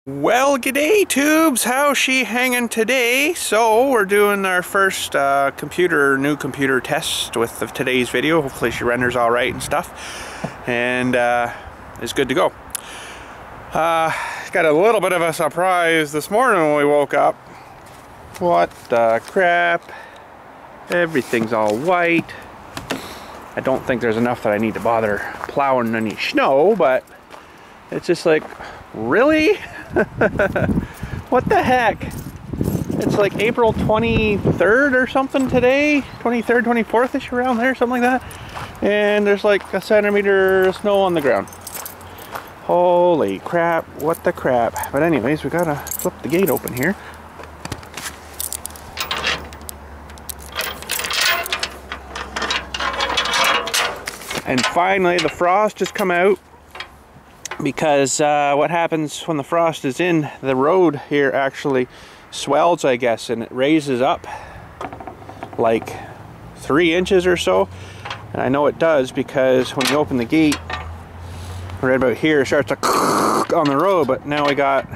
Well, g'day tubes, how's she hanging today? So we're doing our first new computer test with today's video. Hopefully she renders all right and stuff, and is good to go. Got a little bit of a surprise this morning when we woke up. What the crap? Everything's all white. I don't think there's enough that I need to bother plowing any snow, but it's just like, really? What the heck? It's like April 23rd or something today, 23rd, 24th-ish, around there, something like that, and there's like a centimeter of snow on the ground. Holy crap, what the crap. But anyways, we gotta flip the gate open here. And finally the frost has come out, because what happens when the frost is in, the road here actually swells, I guess, and it raises up like 3 inches or so. And I know it does because when you open the gate right about here, it starts to on the road, but now we got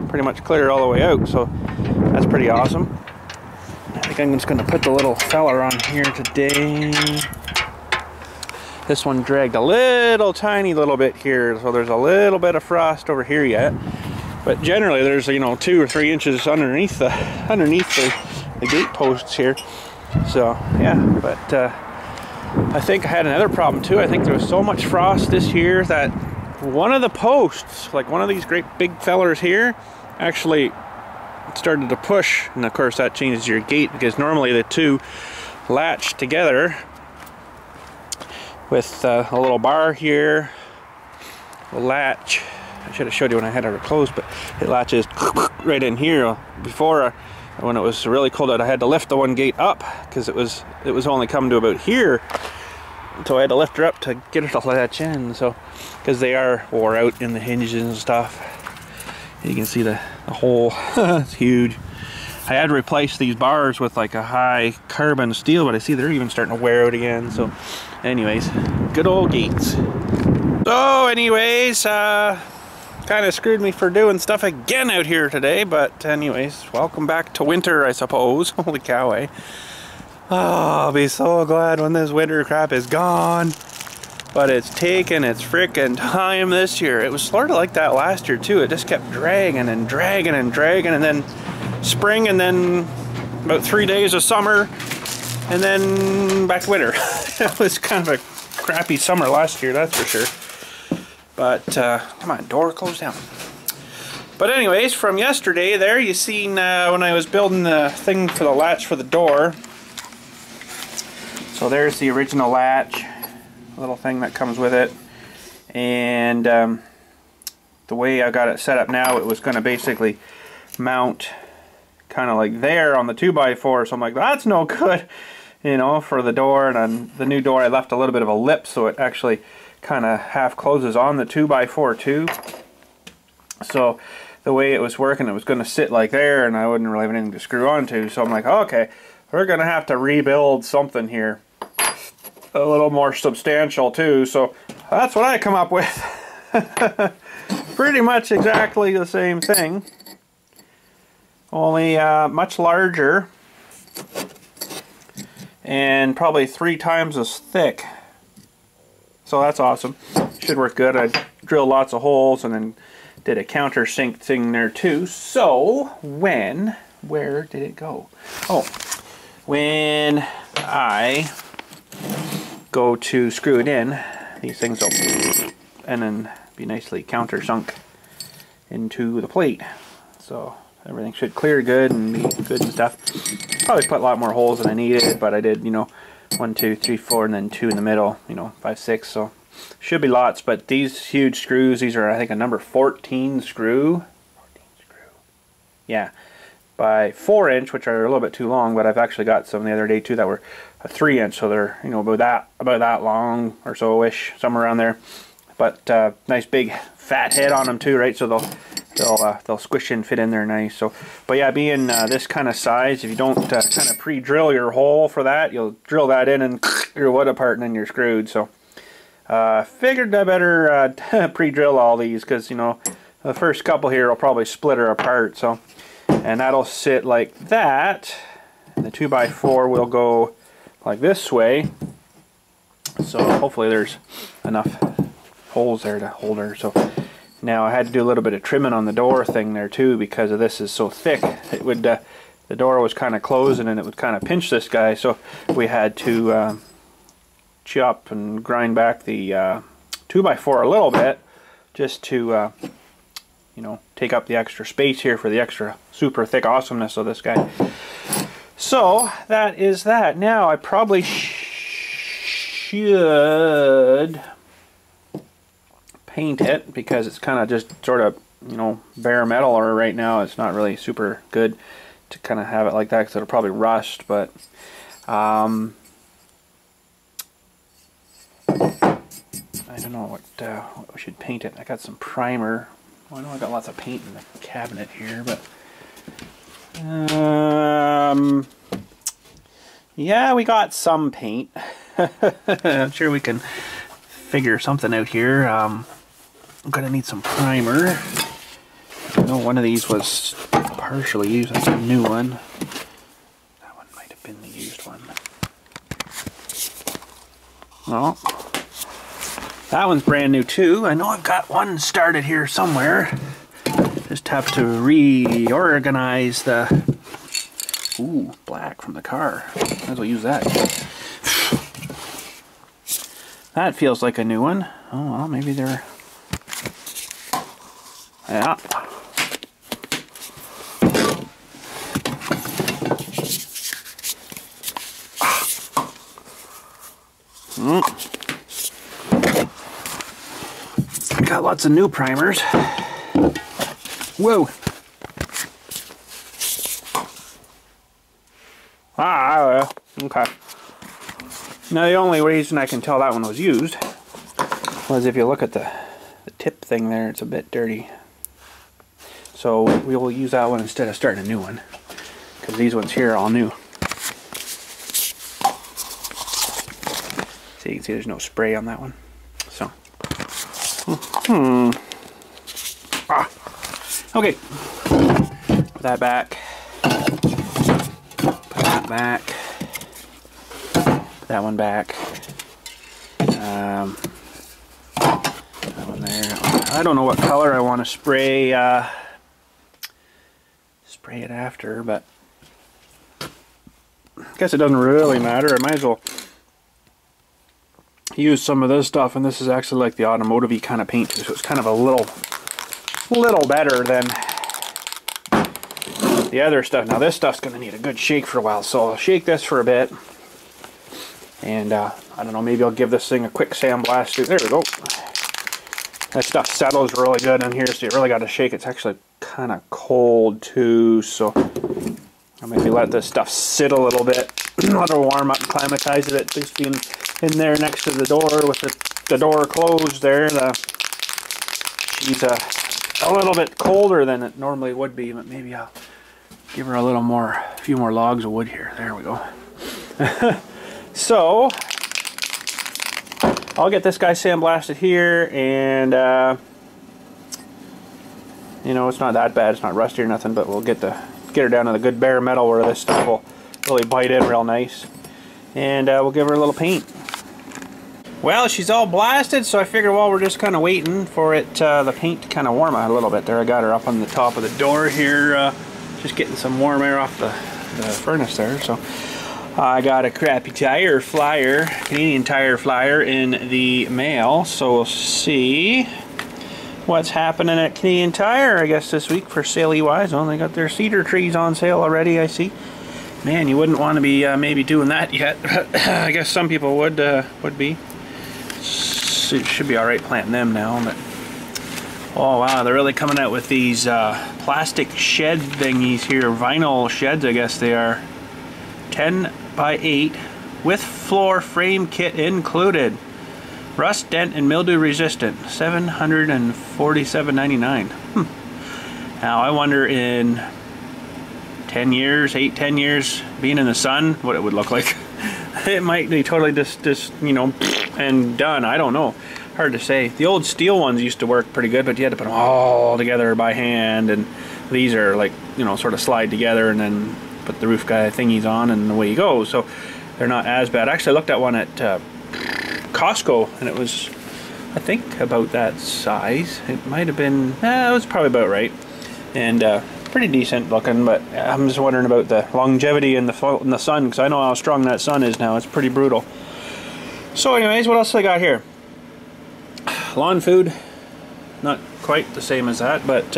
pretty much clear all the way out, so that's pretty awesome. I think I'm just going to put the little fella on here today. This one dragged a little tiny little bit here, so there's a little bit of frost over here yet. But generally there's, you know, 2 or 3 inches underneath the gate posts here. So yeah, but I think I had another problem too. I think there was so much frost this year that one of the posts, like one of these great big fellers here, actually started to push, and of course that changes your gate, because normally the two latch together with a little bar here, a latch. I should have showed you when I had it closed, but it latches right in here. Before, when it was really cold out, I had to lift the one gate up because it was only coming to about here, so I had to lift her up to get her to latch in. So, because they are wore out in the hinges and stuff. You can see the hole. It's huge. I had to replace these bars with like a high carbon steel, but I see they're even starting to wear out again. So anyways, good old gates. So anyways, kind of screwed me for doing stuff again out here today, but anyways, welcome back to winter, I suppose. Holy cow, eh? Oh, I'll be so glad when this winter crap is gone. But it's taken its frickin' time this year. It was sort of like that last year too. It just kept dragging and dragging and dragging, and then spring, and then about 3 days of summer, and then back to winter. It was kind of a crappy summer last year, that's for sure. But come on, door closed down. But anyways, from yesterday there, you seen when I was building the thing for the latch for the door. So there's the original latch, little thing that comes with it, and the way I got it set up now, it was going to basically mount kind of like there on the 2x4, so I'm like, that's no good, you know, for the door. And on the new door I left a little bit of a lip, so it actually kind of half closes on the 2x4 too. So the way it was working, it was going to sit like there, and I wouldn't really have anything to screw onto. So I'm like, okay, we're going to have to rebuild something here a little more substantial too. So that's what I come up with. Pretty much exactly the same thing, only much larger and probably 3 times as thick. So that's awesome. Should work good. I drilled lots of holes and then did a countersink thing there too. So where did it go? Oh, when I go to screw it in, these things will and then be nicely countersunk into the plate. So everything should clear good and be good and stuff. Probably put a lot more holes than I needed, but I did, you know, 1, 2, 3, 4, and then 2 in the middle, you know, 5, 6, so should be lots. But these huge screws, these are I think a number 14 screw. Yeah, by 4 inch, which are a little bit too long, but I've actually got some the other day too that were a 3 inch, so they're, you know, about that long or so ish, somewhere around there. But nice big fat head on them too, right? So they'll squish and fit in there nice. So, but yeah, being this kind of size, if you don't kind of pre-drill your hole for that, you'll drill that in and your wood apart, and then you're screwed. So figured I better pre-drill all these, because, you know, The first couple here will probably split her apart, so, and that'll sit like that. And the 2x4 will go like this way. So hopefully there's enough holes there to hold her. So now I had to do a little bit of trimming on the door thing there too, because of this is so thick. It would the door was kind of closing and it would kind of pinch this guy. So we had to chop and grind back the 2x4 a little bit, just to you know, take up the extra space here for the extra super thick awesomeness of this guy. So that is that. Now I probably should paint it, because it's kind of just sort of, you know, bare metal, or right now it's not really super good to kind of have it like that, because it'll probably rust. But I don't know what we should paint it. I got some primer. Well, I know I got lots of paint in the cabinet here, but yeah, we got some paint. I'm sure we can figure something out here. I'm gonna need some primer. I know one of these was partially used. That's a new one. That one might have been the used one. Well, that one's brand new too. I know I've got one started here somewhere. Just have to reorganize the... Ooh, black from the car. Might as well use that. That feels like a new one. Oh, well, maybe they're... Yeah. Got lots of new primers. Whoa! Ah, okay. Now the only reason I can tell that one was used was if you look at the tip thing there, it's a bit dirty. So we will use that one instead of starting a new one, because these ones here are all new. So you can see there's no spray on that one. So, okay. Put that back. Put that back. Put that one back. That one there. I don't know what color I want to spray. Spray it after, but I guess it doesn't really matter. I might as well use some of this stuff, and this is actually like the automotive-y kind of paint, so it's kind of a little better than the other stuff. Now this stuff's going to need a good shake for a while, so I'll shake this for a bit, and I don't know, maybe I'll give this thing a quick sandblast too. There we go. That stuff settles really good in here, so you really got to shake. It's actually kind of cold too, so I'll maybe let this stuff sit a little bit, let it warm up, acclimatize it, just being in there next to the door with the door closed there. She's a little bit colder than it normally would be, but maybe I'll give her a few more logs of wood here. There we go. So I'll get this guy sandblasted here, and you know, it's not that bad. It's not rusty or nothing, but we'll get her down to the good bare metal where this stuff will really bite in real nice, and we'll give her a little paint. Well, she's all blasted, so I figured while we're just kind of waiting for it, the paint to kind of warm out a little bit. There, I got her up on the top of the door here, just getting some warm air off the furnace there. So I got a crappy tire flyer, Canadian Tire flyer in the mail, so we'll see what's happening at Canadian Tire, I guess, this week for sale-y wise. Well, they got their cedar trees on sale already, I see. Man, you wouldn't want to be maybe doing that yet. I guess some people would be. So it should be alright planting them now, but oh wow, they're really coming out with these plastic shed thingies here, vinyl sheds I guess they are. 10 by 8 with floor frame kit included. Rust, dent, and mildew resistant. $747.99. Now I wonder in 10 years, 10 years, being in the sun, what it would look like. It might be totally just you know, and done. I don't know. hard to say. The old steel ones used to work pretty good, but you had to put them all together by hand, and these are like, you know, sort of slide together and then put the roof guy thingies on and away you go. So they're not as bad. Actually, I looked at one at Costco, and it was, I think, about that size. It might have been, it was probably about right, and pretty decent looking. But I'm just wondering about the longevity in the sun, because I know how strong that sun is now. It's pretty brutal. So anyways, what else I got here? Lawn food, not quite the same as that, but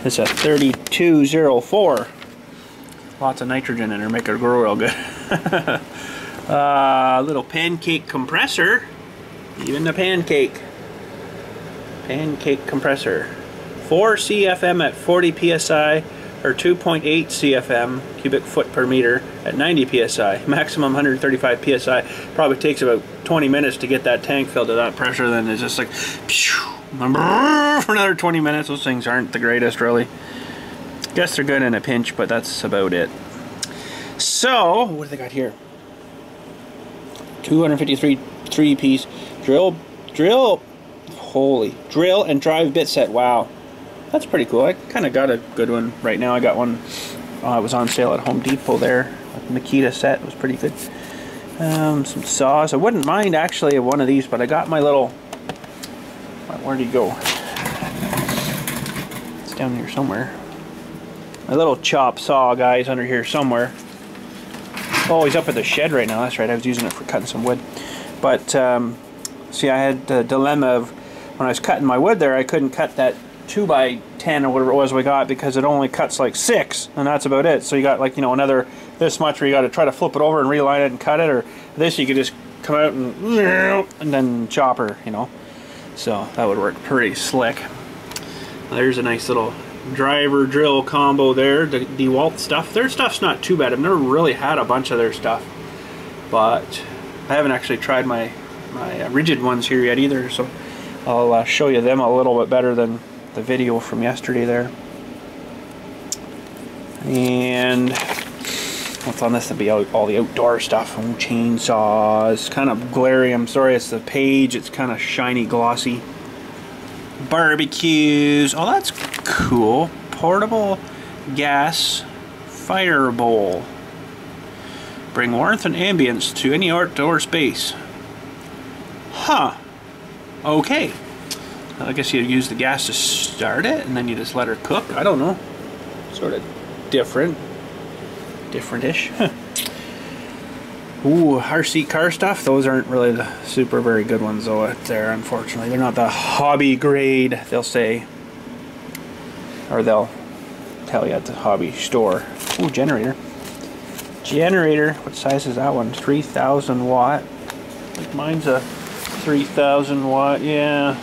it's a 3204. Lots of nitrogen in there, make it grow real good. Little pancake compressor. Even the pancake compressor. 4 CFM at 40 psi, or 2.8 CFM cubic foot per meter at 90 psi. Maximum 135 psi. Probably takes about 20 minutes to get that tank filled to that pressure. Then it's just like for another 20 minutes. Those things aren't the greatest, really. Guess they're good in a pinch, but that's about it. So what do they got here? 253 3-piece drill and drive bit set. Wow, that's pretty cool. I kind of got a good one right now. I got one, it was on sale at Home Depot there. Makita set, it was pretty good. Some saws. I wouldn't mind actually one of these, but I got my little, where'd he go? It's down here somewhere. My little chop saw guy's under here somewhere. Oh, he's up at the shed right now. That's right, I was using it for cutting some wood. But see, I had the dilemma of when I was cutting my wood there, I couldn't cut that 2x10 or whatever it was we got, because it only cuts like 6, and that's about it. So you got, like, you know, another this much where you got to try to flip it over and realign it and cut it, or this you could just come out and then chopper, you know. So that would work pretty slick. There's a nice little driver drill combo there. The DeWalt stuff. Their stuff's not too bad. I've never really had a bunch of their stuff, but I haven't actually tried my rigid ones here yet either, so I'll show you them a little bit better than the video from yesterday there. And what's on this? That'll be all the outdoor stuff. Oh, chainsaws. Kind of glary. I'm sorry, it's the page. It's kind of shiny, glossy. Barbecues. Oh, that's cool. Portable gas fire bowl. Bring warmth and ambience to any outdoor space. Huh. Okay. I guess you use the gas to start it, and then you just let her cook. I don't know. Sort of different. Different-ish. Huh. Ooh, RC car stuff. Those aren't really the super very good ones, though, out there, unfortunately. They're not the hobby grade, they'll say. Or they'll tell you at the hobby store. Ooh, generator. Generator. What size is that one? 3,000 watt. I think mine's a 3,000 watt. Yeah.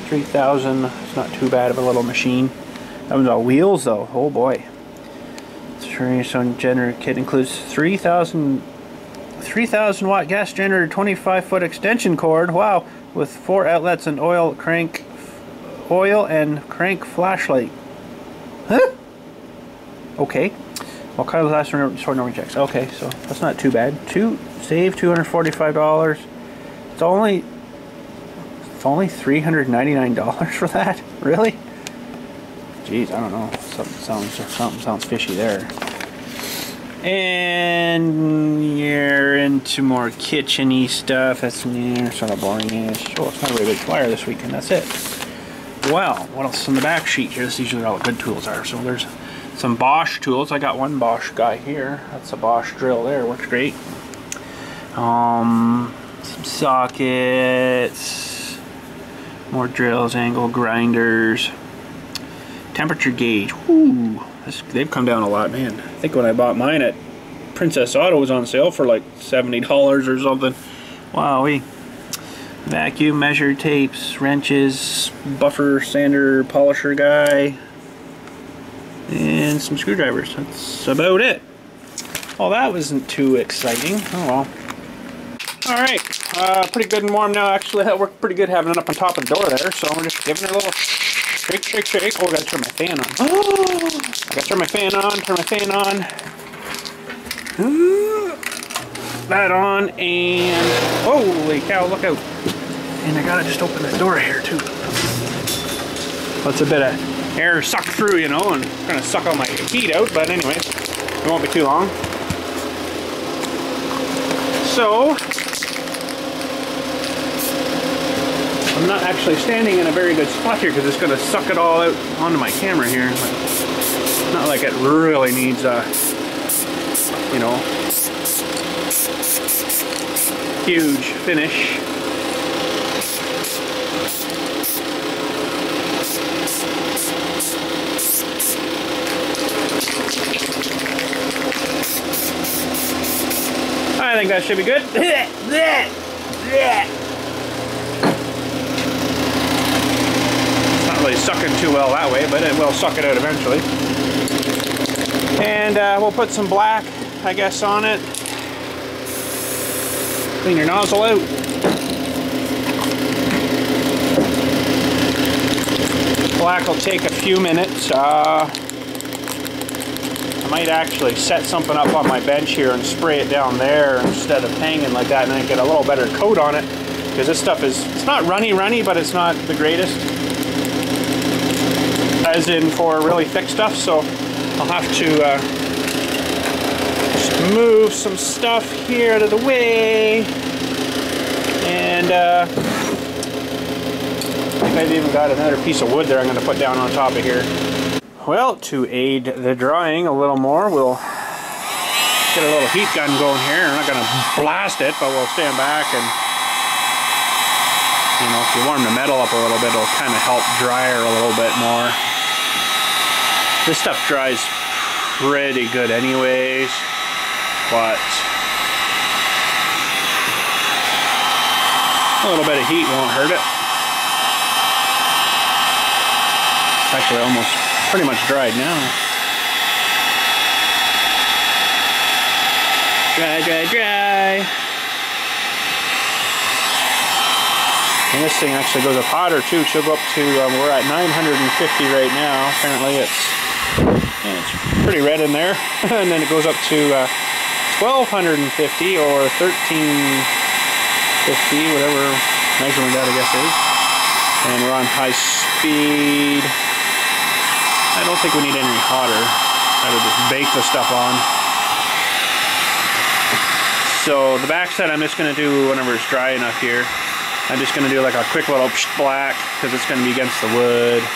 3,000. It's not too bad of a little machine. That one's on wheels, though. Oh boy. On generator kit includes 3,000 watt gas generator, 25-foot extension cord. Wow, with 4 outlets and oil and crank flashlight. Huh? Okay. What kind of last sword number checks? Okay, so that's not too bad. Save $245. It's only $399 for that. Really? Jeez, I don't know. Something sounds fishy there. And you're into more kitchen-y stuff. That's sort of boring-ish. Oh, it's not a really big flyer this weekend. That's it. Well, what else on the back sheet here? This is usually all the good tools are. So there's some Bosch tools. I got one Bosch guy here. That's a Bosch drill there. Works great. Some sockets. More drills, angle grinders. Temperature gauge. Ooh, they've come down a lot, man. I think when I bought mine at Princess Auto, it was on sale for like $70 or something. Wowee. Vacuum measure tapes, wrenches, buffer sander, polisher guy, and some screwdrivers. That's about it. Well, that wasn't too exciting. Oh well. Alright, pretty good and warm now. Actually, that worked pretty good having it up on top of the door there. So we're just giving it a little shake, shake, shake. Oh, I gotta turn my fan on. Oh, I gotta turn my fan on, that on, and holy cow, look out. And I gotta just open this door here too. Let's a bit of air suck through, you know, and kind of suck all my heat out, but anyways, it won't be too long. So, I'm not actually standing in a very good spot here because it's going to suck it all out onto my camera here. But not like it really needs a, you know, huge finish. I think that should be good. It's not really sucking too well that way, but it will suck it out eventually. And we'll put some black, I guess, on it. Clean your nozzle out. Black will take a few minutes. I might actually set something up on my bench here and spray it down there instead of hanging like that, and then get a little better coat on it, because this stuff is, it's not runny, but it's not the greatest, as in for really thick stuff, so I'll have to just move some stuff here out of the way, and I think I've even got another piece of wood there I'm going to put down on top of here. Well, to aid the drying a little more, we'll get a little heat gun going here. We're not going to blast it, but we'll stand back and, you know, if you warm the metal up a little bit, it'll kind of help dry her a little bit more. This stuff dries pretty good anyways, but a little bit of heat won't hurt it. It's actually almost pretty much dried now. Dry, dry, dry. And this thing actually goes up hotter too. She'll go up to, we're at 950 right now. Apparently it's pretty red in there. And then it goes up to 1250 or 1350, whatever measurement that I guess is. And we're on high speed. I don't think we need any hotter. I'll just bake the stuff on. So the back side I'm just going to do whenever it's dry enough here. I'm just going to do like a quick little black because it's going to be against the wood.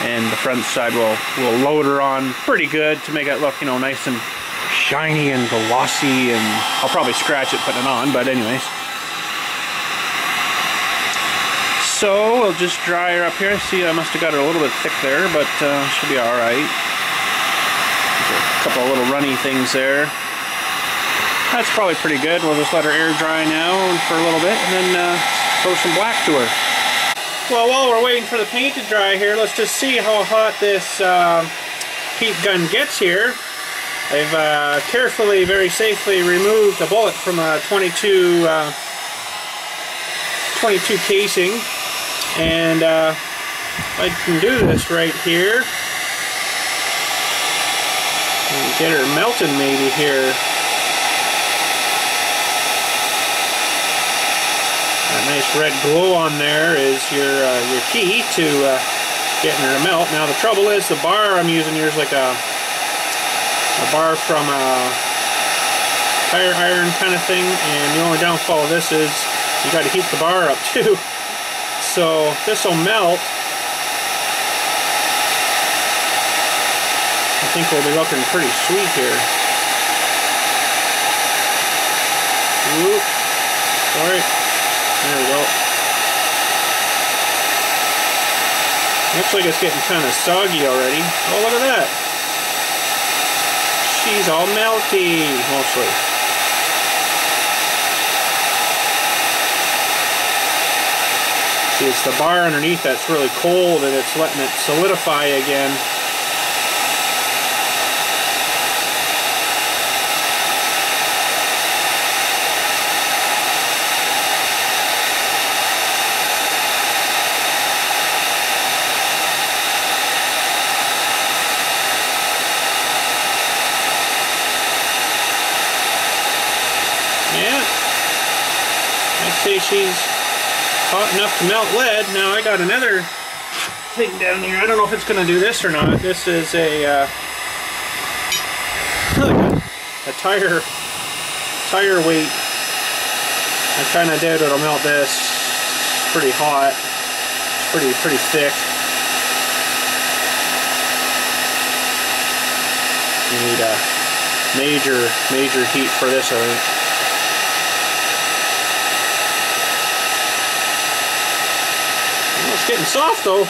And the front side we'll load her on pretty good to make it look, you know, nice and shiny and glossy. And I'll probably scratch it putting it on, but anyways. So we'll just dry her up here. See, I must have got her a little bit thick there, but she'll be all right. A couple of little runny things there. That's probably pretty good. We'll just let her air dry now for a little bit, and then throw some black to her. Well, while we're waiting for the paint to dry here, let's just see how hot this heat gun gets here. I've carefully, very safely removed a bullet from a 22 casing. And I can do this right here. And get her melted maybe here. That nice red glow on there is your key to getting her to melt. Now the trouble is the bar I'm using here is like a bar from a tire iron kind of thing, and the only downfall of this is you got to heat the bar up too. So this will melt. I think we'll be looking pretty sweet here. Oop. Sorry. There we go. Looks like it's getting kind of soggy already. Oh, look at that. She's all melty, mostly. See, it's the bar underneath that's really cold and it's letting it solidify again. say she's hot enough to melt lead. Now I got another thing down here. I don't know if it's going to do this or not. This is a tire weight. I kind of doubt it'll melt this. It's pretty hot. It's pretty thick. You need a major heat for this, I think. Well, it's getting soft though.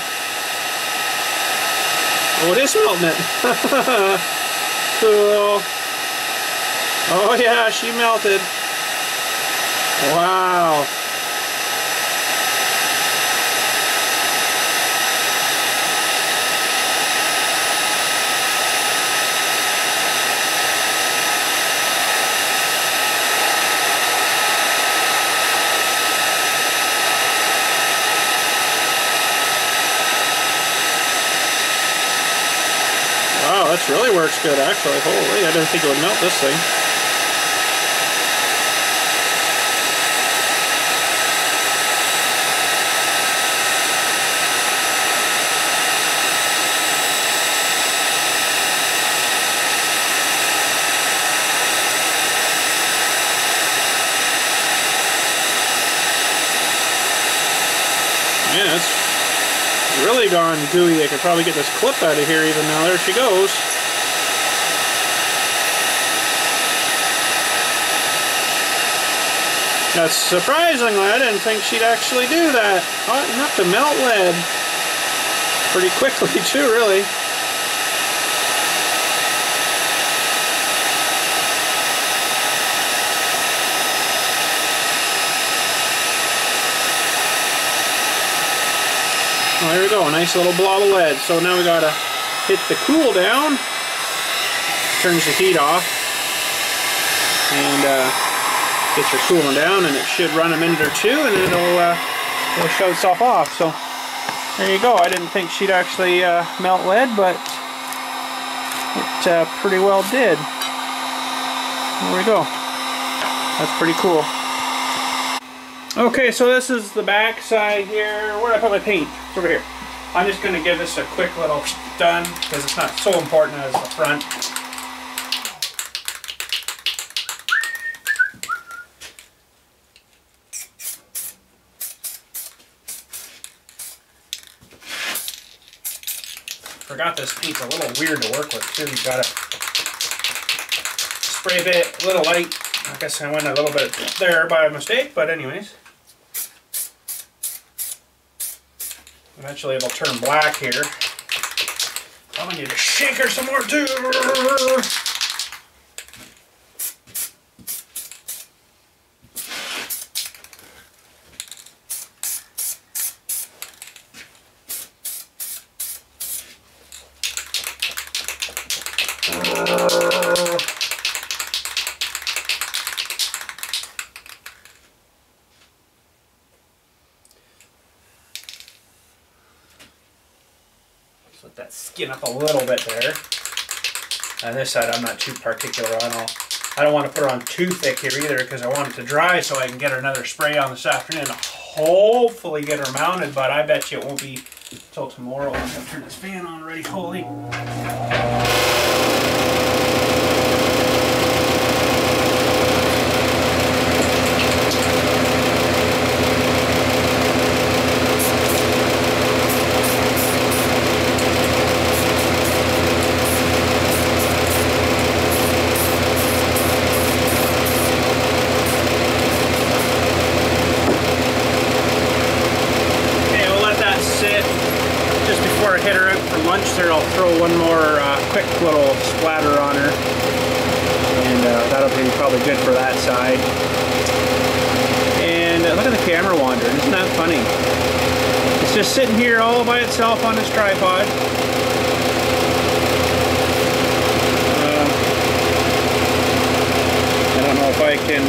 Oh, it is melting it. Cool. Oh yeah, she melted. Wow. Wow, this really works good actually. Holy, I didn't think it would melt this thing. Yeah, it's really gone gooey. I could probably get this clip out of here even now. There she goes. That's surprisingly, I didn't think she'd actually do that. Hot enough to melt lead. Pretty quickly too, really. Oh, there we go, a nice little blob of lead. So now we gotta hit the cool down. Turns the heat off. And gets her cooling down, and it should run a minute or two, and it'll shut itself off. So there you go. I didn't think she'd actually melt lead, but it pretty well did. There we go. That's pretty cool. Okay, so this is the back side here. Where did I put my paint? It's over here. I'm just going to give this a quick little done because it's not so important as the front. Forgot this paint's a little weird to work with too. You gotta spray bit a little light. I guess I went a little bit there by mistake, but anyways. Eventually it'll turn black here. I'm gonna need to shake her some more too. Let that skin up a little bit there. On this side I'm not too particular on. I don't want to put her on too thick here either because I want it to dry so I can get her another spray on this afternoon. Hopefully get her mounted, but I bet you it won't be until tomorrow. I'm going to turn this fan on already. Holy. Hit her out for lunch there. I'll throw one more quick little splatter on her, and that'll be probably good for that side. And look at the camera wandering. Isn't that funny? It's just sitting here all by itself on this tripod. I don't know if I can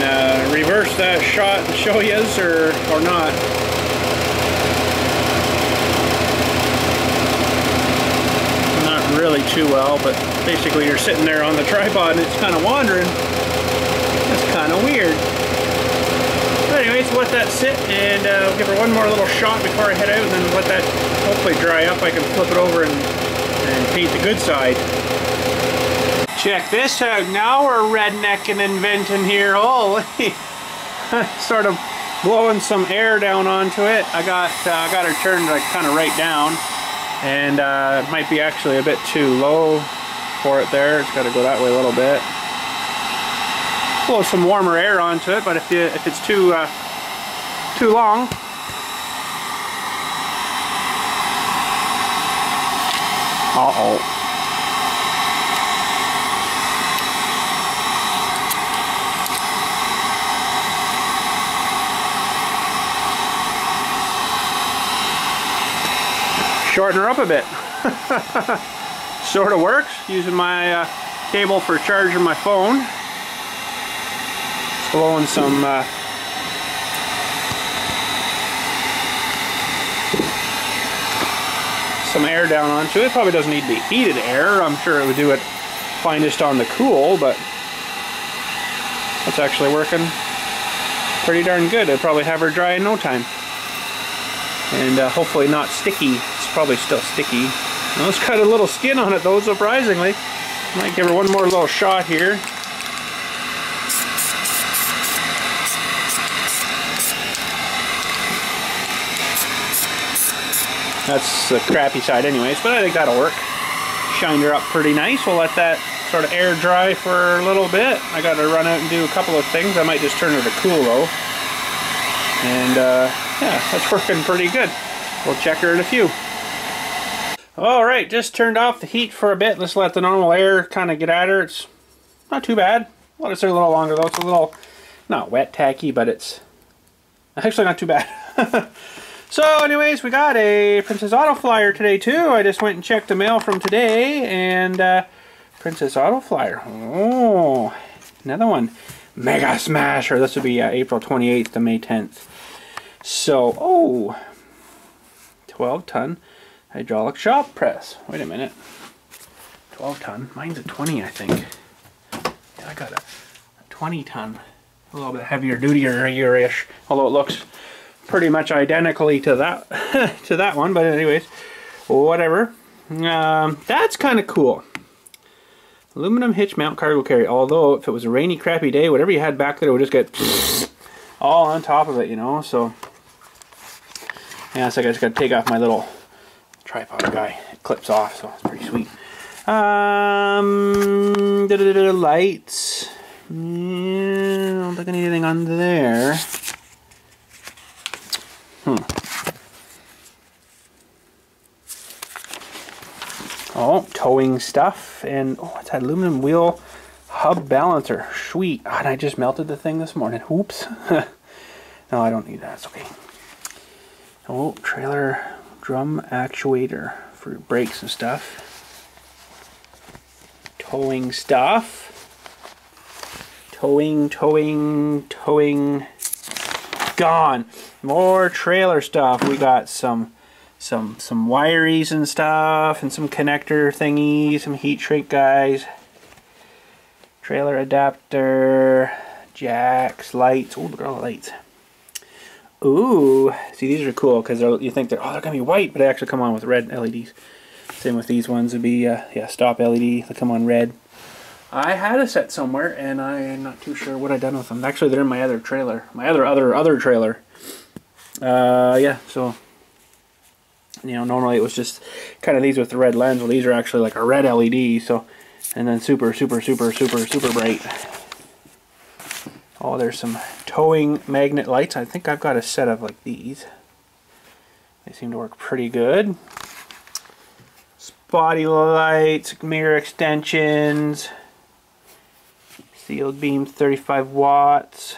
reverse that shot and show you or not. Really too well, but basically you're sitting there on the tripod and it's kind of wandering. It's kind of weird. anyways, we'll let that sit and give her one more little shot before I head out, and then let that hopefully dry up. I can flip it over and paint the good side. Check this out. Now we're rednecking inventing here. Holy! Sort of blowing some air down onto it. I got her turned like kind of right down, and it might be actually a bit too low for it there. It's got to go that way a little bit. Blow some warmer air onto it, but if it's too long, shorten her up a bit. Sort of works, using my cable for charging my phone. Blowing some air down onto it. Probably doesn't need to be heated air. I'm sure it would do it finest on the cool, but that's actually working pretty darn good. I'd probably have her dry in no time. And hopefully not sticky. It's probably still sticky. Well, it's got a little skin on it though, surprisingly. Might give her one more little shot here. That's the crappy side anyways, but I think that'll work. Shined her up pretty nice. We'll let that sort of air dry for a little bit. I got to run out and do a couple of things. I might just turn her to cool though. And yeah, that's working pretty good. We'll check her in a few. Alright, just turned off the heat for a bit. Let's let the normal air kind of get at her. It's not too bad. Let it sit a little longer though. It's a little, not wet tacky, but it's actually not too bad. So anyways, we got a Princess Auto Flyer today too. I just went and checked the mail from today, and Princess Auto Flyer. Oh, another one. Mega Smasher. This would be April 28th to May 10th. So, oh, 12-ton hydraulic shop press. Wait a minute. 12-ton. Mine's a 20, I think. Yeah, I got a 20-ton. A little bit heavier duty-ish, although it looks pretty much identically to that to that one, but anyways, whatever. That's kind of cool. Aluminum hitch mount cargo carry. Although if it was a rainy, crappy day, whatever you had back there would just get all on top of it, you know. So yeah, it's like I just got to take off my little tripod guy. It clips off, so it's pretty sweet. Lights. I don't think anything on there. Oh, towing stuff, and oh, it's that aluminum wheel hub balancer. Sweet. Oh, and I just melted the thing this morning. Oops. No, I don't need that. It's okay. Oh, trailer drum actuator for brakes and stuff. Towing stuff. Towing. Gone. More trailer stuff. We got some wiries and stuff, and some connector thingies, some heat shrink guys, trailer adapter, jacks, lights. Oh, look at all the lights. Ooh, see, these are cool because you think they're gonna be white, but they actually come on with red LEDs. Same with these ones. Would be yeah, stop LED. They come on red. I had a set somewhere, and I'm not too sure what I've done with them. Actually, they're in my other trailer, my other trailer. Yeah, so you know, normally it was just kind of these with the red lens. Well, these are actually like a red LED. So, and then super bright. Oh, there's some towing magnet lights. I think I've got a set of like these. They seem to work pretty good. Spotty lights, mirror extensions, sealed beams, 35 watts.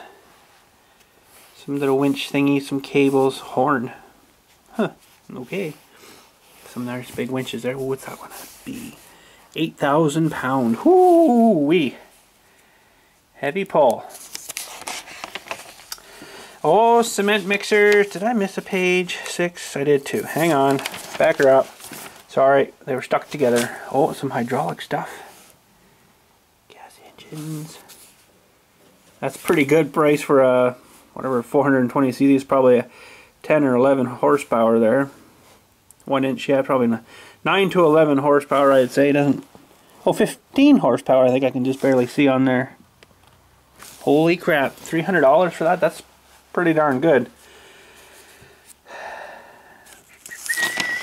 Some little winch thingies, some cables, horn. Huh, okay. Some nice big winches there. Ooh, what's that one? Be 8,000 pound. Whoo-wee. Heavy pull. Oh, cement mixers. Did I miss a page? 6. I did too. Hang on. Back her up. Sorry, they were stuck together. Oh, some hydraulic stuff. Gas engines. That's pretty good price for a whatever 420 cc is probably a 10 or 11 horsepower there. 1 inch, yeah, probably 9 to 11 horsepower, I'd say. It doesn't. Oh, 15 horsepower, I think I can just barely see on there. Holy crap, $300 for that? That's pretty darn good.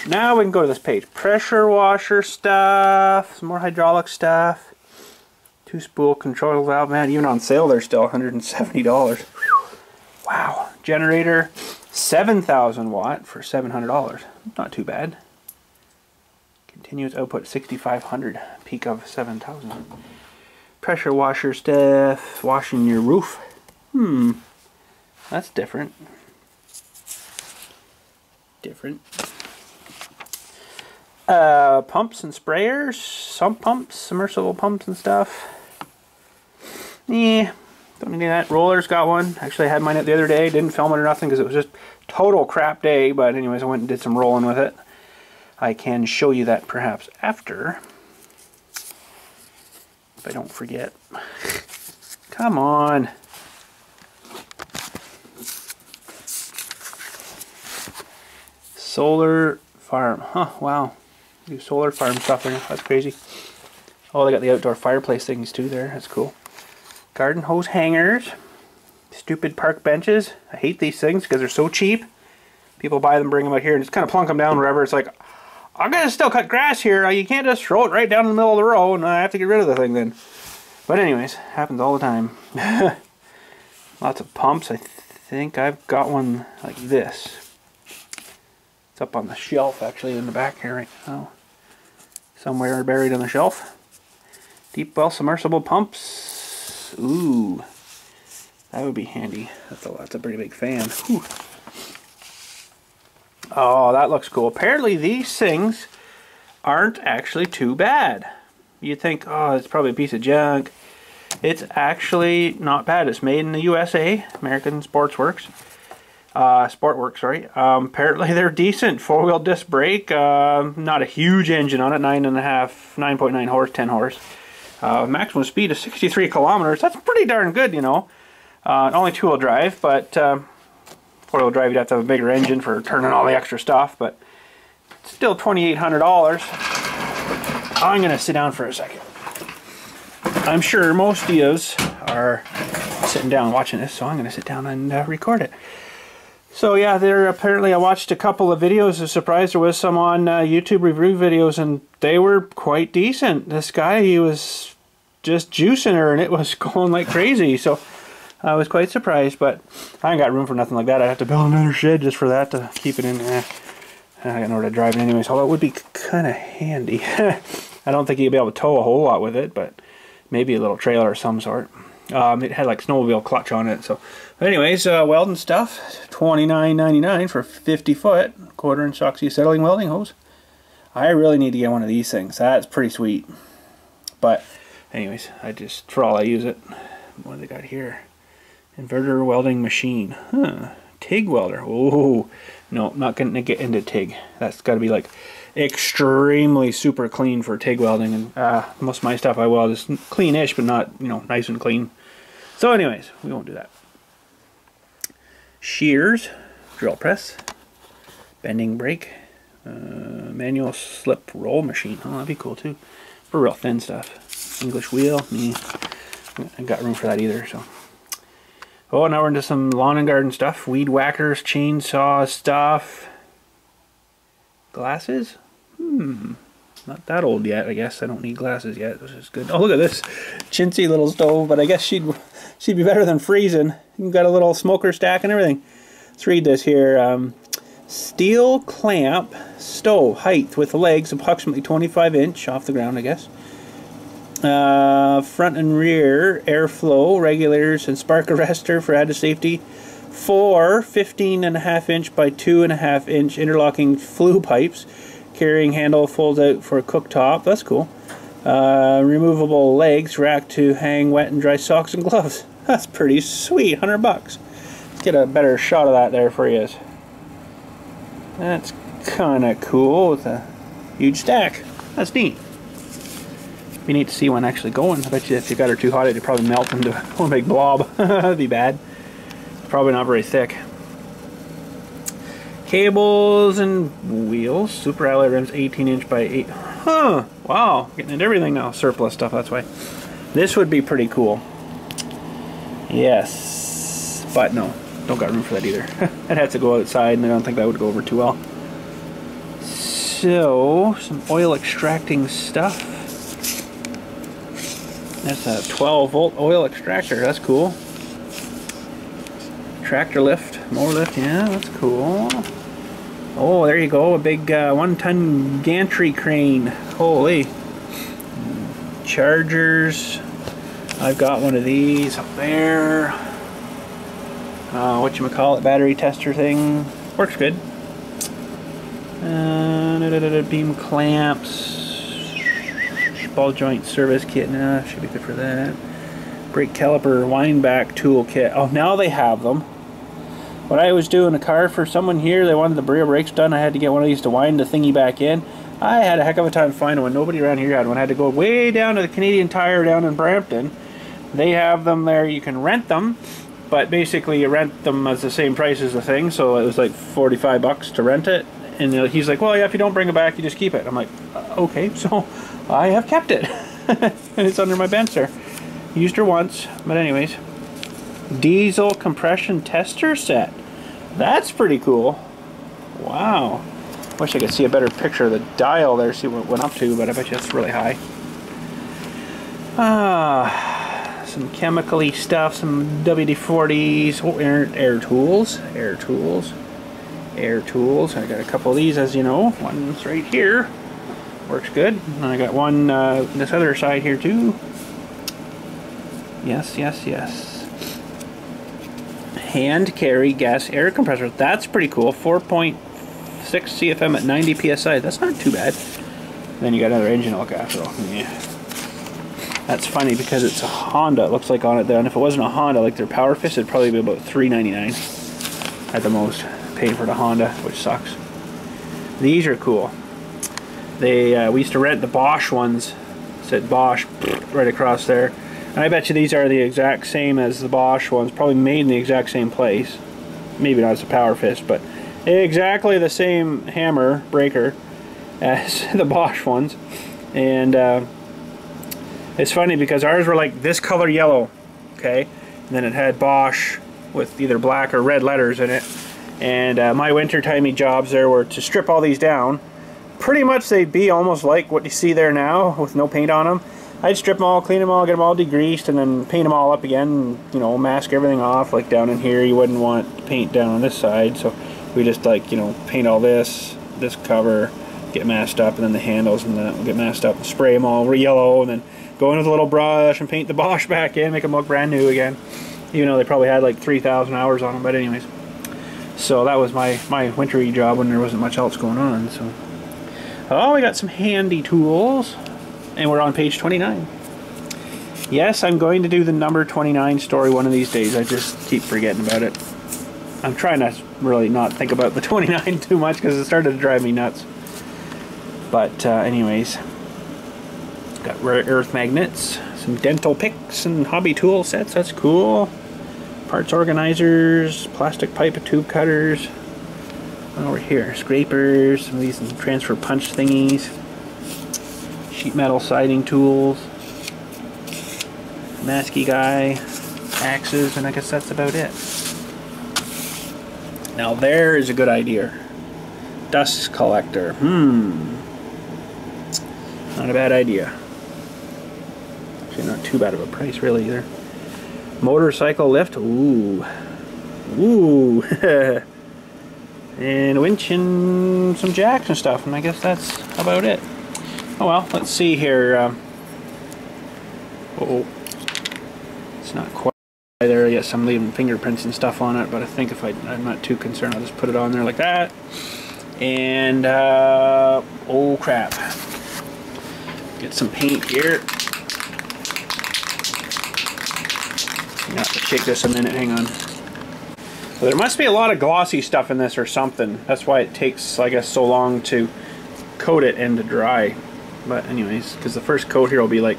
Now we can go to this page. Pressure washer stuff, some more hydraulic stuff. 2-spool control valve, man, even on sale they're still $170. Wow. Generator, 7,000 watt for $700. Not too bad. Continuous output 6,500, peak of 7,000. Pressure washer stuff, washing your roof. That's different. Pumps and sprayers, sump pumps, submersible pumps and stuff. Yeah, don't need that. Rollers, got one. Actually, I had mine out the other day. Didn't film it or nothing because it was just total crap day. But anyways, I went and did some rolling with it. I can show you that perhaps after, if I don't forget. Come on. Solar farm. Huh, wow. Do solar farm stuff there. That's crazy. Oh, they got the outdoor fireplace things too there. That's cool. Garden hose hangers. Stupid park benches. I hate these things because they're so cheap. People buy them, bring them out here, and just kind of plunk them down wherever. It's like, I'm going to still cut grass here. You can't just throw it right down in the middle of the road, and I have to get rid of the thing then. But anyways, happens all the time. Lots of pumps. I think I've got one like this. It's up on the shelf, actually, in the back here right now. Somewhere buried on the shelf. Deep well submersible pumps. Ooh, that would be handy. That's a pretty big fan. Whew. Oh, that looks cool. Apparently these things aren't actually too bad. You'd think, oh, it's probably a piece of junk. It's actually not bad. It's made in the USA, American Sportworks. Apparently they're decent. 4-wheel disc brake. Not a huge engine on it. 9.9 horse, 10 horse. Maximum speed of 63 kilometers. That's pretty darn good, you know. Only 2-wheel drive, but 4-wheel drive, you'd have to have a bigger engine for turning all the extra stuff, but still $2,800. I'm going to sit down for a second. I'm sure most of you are sitting down watching this, so I'm going to sit down and record it. So yeah, apparently I watched a couple of videos. I was surprised there was some on YouTube review videos, and they were quite decent. This guy, he was just juicing her, and it was going like crazy. So I was quite surprised, but I ain't got room for nothing like that. I'd have to build another shed just for that to keep it in. I got nowhere to drive it anyways, although it would be kind of handy. I don't think you'd be able to tow a whole lot with it, but maybe a little trailer of some sort. It had like snowmobile clutch on it. So anyways, welding stuff, $29.99 for 50 foot, 1/4 inch oxy-acetylene welding hose. I really need to get one of these things. That's pretty sweet. But anyways, for all I use it. What do they got here? Inverter welding machine. Huh. TIG welder. Oh, no, I'm not going to get into TIG. That's got to be like extremely super clean for TIG welding. And most of my stuff I weld is clean-ish, but not, you know, nice and clean. So anyways, we won't do that. Shears, drill press, bending brake, manual slip roll machine. Oh, that'd be cool too. For real thin stuff. English wheel. I got room for that either. So. Oh, now we're into some lawn and garden stuff. Weed whackers, chainsaw stuff. Glasses? Not that old yet, I guess. I don't need glasses yet, which is good. Oh, look at this chintzy little stove, but I guess she'd be better than freezing. You've got a little smoker stack and everything. Let's read this here. Steel clamp stove, height with legs approximately 25 inch off the ground, I guess. Front and rear airflow regulators and spark arrestor for added safety. 4 15.5 inch by 2.5 inch interlocking flue pipes. Carrying handle folds out for a cooktop. That's cool. Removable legs rack to hang wet and dry socks and gloves. That's pretty sweet. $100. Let's get a better shot of that there for you. That's kind of cool with a huge stack. That's neat. We need to see one actually going. I bet you if you got her too hot, it'd probably melt into one big blob. That'd be bad. Probably not very thick. Cables and wheels. Super alloy rims, 18" by 8. Huh. Wow. Getting into everything now. Surplus stuff, that's why. This would be pretty cool. Yes. But no. Don't got room for that either. It has to go outside, and I don't think that would go over too well. So, some oil extracting stuff. That's a 12-volt oil extractor. That's cool. Tractor lift, mower lift. Yeah, that's cool. Oh, there you go. A big 1-ton gantry crane. Holy. Chargers. I've got one of these up there. Whatchamacallit, battery tester thing. Works good. Beam clamps. Ball joint service kit. Nah, should be good for that. Brake caliper wind back tool kit. Oh, now they have them. When I was doing a car for someone here, they wanted the rear brakes done. I had to get one of these to wind the thingy back in. I had a heck of a time finding one. Nobody around here had one. I had to go way down to the Canadian Tire down in Brampton. They have them there. You can rent them, but basically you rent them as the same price as the thing. So it was like 45 bucks to rent it. And he's like, well, yeah, if you don't bring it back, you just keep it. I'm like, okay, so I have kept it. And it's under my bench there. Used her once, but anyways. Diesel compression tester set. That's pretty cool. Wow. Wish I could see a better picture of the dial there, see what it went up to, but I bet you that's really high. Some chemical-y stuff, some WD-40s, oh, air tools. I got a couple of these, as you know. One's right here. Works good. And I got one this other side here too. Yes. Hand carry gas air compressor. That's pretty cool. 4.6 CFM at 90 PSI. That's not too bad. Then you got another engine to look after. Yeah. That's funny because it's a Honda, it looks like on it there. And if it wasn't a Honda, like their Power Fist, it'd probably be about $3.99 at the most. Paying for the Honda, which sucks. These are cool. They we used to rent the Bosch ones. It said Bosch right across there. And I bet you these are the exact same as the Bosch ones, probably made in the exact same place. Maybe not as a Power Fist, but exactly the same hammer breaker as the Bosch ones. And it's funny because ours were like this color yellow, okay? And then it had Bosch with either black or red letters in it. And my winter-timey jobs there were to strip all these down. Pretty much they'd be almost like what you see there now with no paint on them. I'd strip them all, clean them all, get them all degreased, and then paint them all up again, and, you know, mask everything off. Like down in here, you wouldn't want paint down on this side, so we just, like, you know, paint all this cover, get masked up, and then the handles and that will get masked up, and spray them all yellow, and then go in with a little brush and paint the Bosch back in, make them look brand new again. Even though they probably had like 3,000 hours on them, but anyways. So that was my wintry job when there wasn't much else going on. So, oh, we got some handy tools. And we're on page 29. Yes, I'm going to do the number 29 story one of these days. I just keep forgetting about it. I'm trying to really not think about the 29 too much because it started to drive me nuts. But anyways, got rare earth magnets, some dental picks and hobby tool sets. That's cool. Parts organizers, plastic pipe and tube cutters. Over here, scrapers, some of these transfer punch thingies. Sheet metal siding tools, masky guy, axes, and I guess that's about it. Now there is a good idea. Dust collector. Not a bad idea. Actually not too bad of a price really either. Motorcycle lift. Ooh. And a winch and some jacks and stuff, and I guess that's about it. Oh well, let's see here. It's not quite there. I guess I'm leaving fingerprints and stuff on it, but I think if I'm not too concerned, I'll just put it on there like that. And oh crap, get some paint here. I have to shake this a minute. Hang on. So there must be a lot of glossy stuff in this or something. That's why it takes, I guess, so long to coat it and to dry. But anyways, because the first coat here will be like,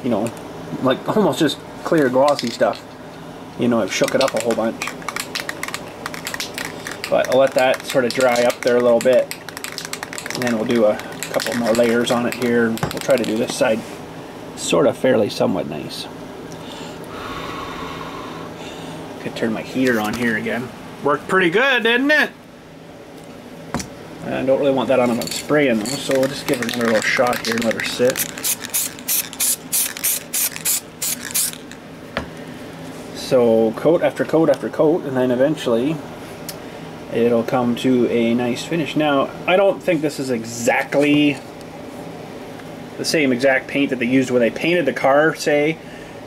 you know, like almost just clear glossy stuff, you know, I've shook it up a whole bunch. But I'll let that sort of dry up there a little bit, and then we'll do a couple more layers on it here. We'll try to do this side sort of fairly somewhat nice. Could turn my heater on here again. Worked pretty good, didn't it? I don't really want that on when I'm spraying though, so we'll just give her another little shot here and let her sit. So coat after coat after coat, and then eventually it'll come to a nice finish. Now, I don't think this is exactly the same exact paint that they used when they painted the car, say.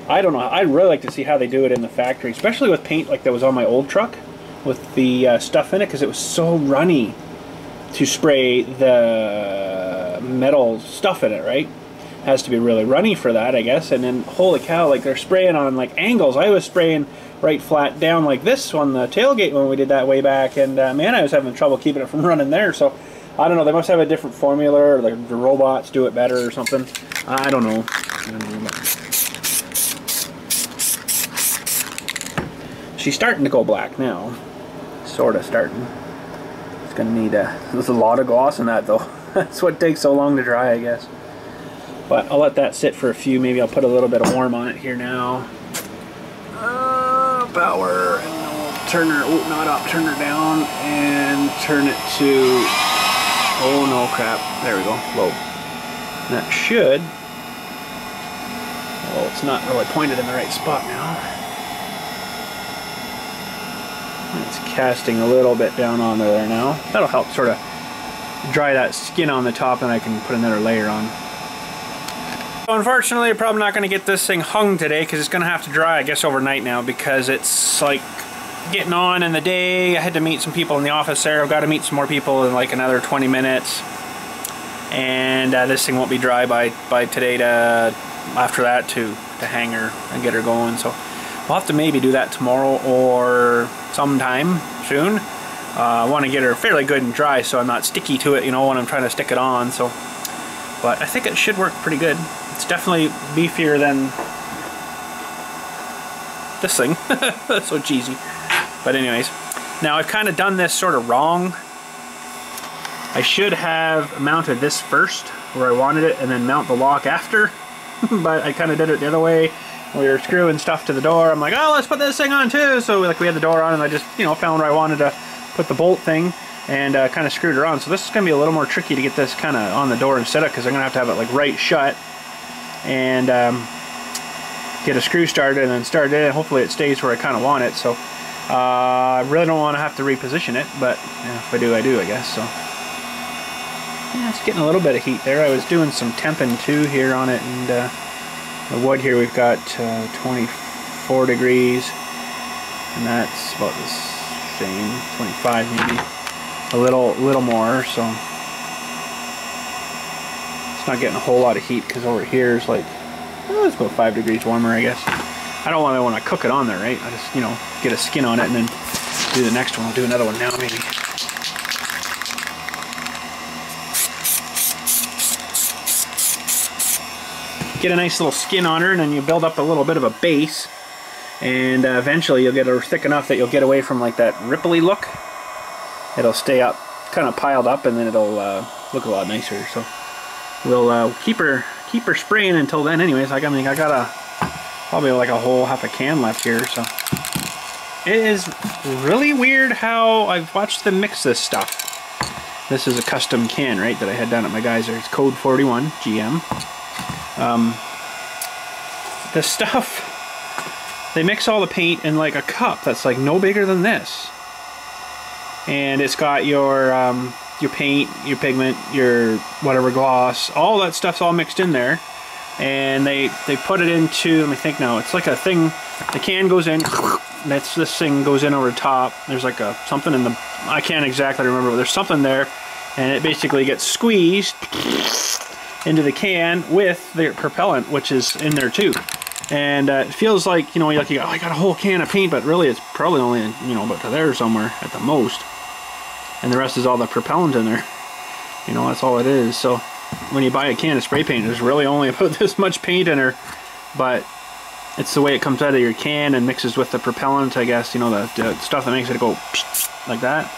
I don't know. I'd really like to see how they do it in the factory, especially with paint like that was on my old truck with the stuff in it, because it was so runny to spray the metal stuff in it, right? Has to be really runny for that, I guess. And then, holy cow, like they're spraying on like angles. I was spraying right flat down like this on the tailgate when we did that way back, and man, I was having trouble keeping it from running there. So I don't know, they must have a different formula, or like the robots do it better or something. I don't know. She's starting to go black now. Sort of starting. It's gonna need there's a lot of gloss in that though. That's what takes so long to dry, I guess. But I'll let that sit for a few. Maybe I'll put a little bit of warm on it here now. Power, and then we'll turn her, oh, not up, turn her down, and turn it to, oh no, crap, there we go, low. That should, well, it's not really pointed in the right spot now. It's casting a little bit down on there now. That'll help sort of dry that skin on the top, and I can put another layer on. So unfortunately, I'm probably not going to get this thing hung today because it's going to have to dry, I guess, overnight now, because it's like getting on in the day. I had to meet some people in the office there. I've got to meet some more people in like another 20 minutes. And this thing won't be dry by today to after that to hang her and get her going. So we'll have to maybe do that tomorrow or sometime soon. I want to get her fairly good and dry so I'm not sticky to it, you know, when I'm trying to stick it on. So, but I think it should work pretty good. It's definitely beefier than this thing. That's so cheesy. But anyways, now I've kind of done this sort of wrong. I should have mounted this first where I wanted it and then mount the lock after. But I kind of did it the other way. We were screwing stuff to the door. I'm like, oh, let's put this thing on too. So like we had the door on, and I just, you know, found where I wanted to put the bolt thing, and kind of screwed her on. So this is going to be a little more tricky to get this kind of on the door instead of, because I'm going to have it like right shut and get a screw started and then start it, and hopefully it stays where I kind of want it. So I really don't want to have to reposition it, but yeah, if I do, I do, I guess. So yeah, it's getting a little bit of heat there. I was doing some temping too here on it, and the wood here we've got 24 degrees, and that's about the same, 25 maybe, a little more. So it's not getting a whole lot of heat because over here is like, oh, it's about 5 degrees warmer, I guess. I don't want to cook it on there, right? I just, you know, get a skin on it and then do the next one. I'll do another one now maybe. Get a nice little skin on her, and then you build up a little bit of a base, and eventually you'll get her thick enough that you'll get away from like that ripply look. It'll stay up, kind of piled up, and then it'll look a lot nicer. So we'll keep her spraying until then. Anyways, I mean, I got probably like a whole half a can left here. So it is really weird how I've watched them mix this stuff. This is a custom can, right, that I had done at my guys there. It's code 41 GM. The stuff, they mix all the paint in like a cup that's like no bigger than this, and it's got your paint, your pigment, your whatever gloss, all that stuff's all mixed in there, and they put it into, let me think now, it's like a thing, the can goes in, this thing goes in over the top, there's like something in the, I can't exactly remember, but there's something there, and it basically gets squeezed into the can with the propellant, which is in there too. And it feels like, you know, like you got, oh, I got a whole can of paint, but really it's probably only, you know, about to there somewhere at the most. And the rest is all the propellant in there. You know, that's all it is. So when you buy a can of spray paint, there's really only about this much paint in her. But it's the way it comes out of your can and mixes with the propellant, I guess, you know, the stuff that makes it go like that.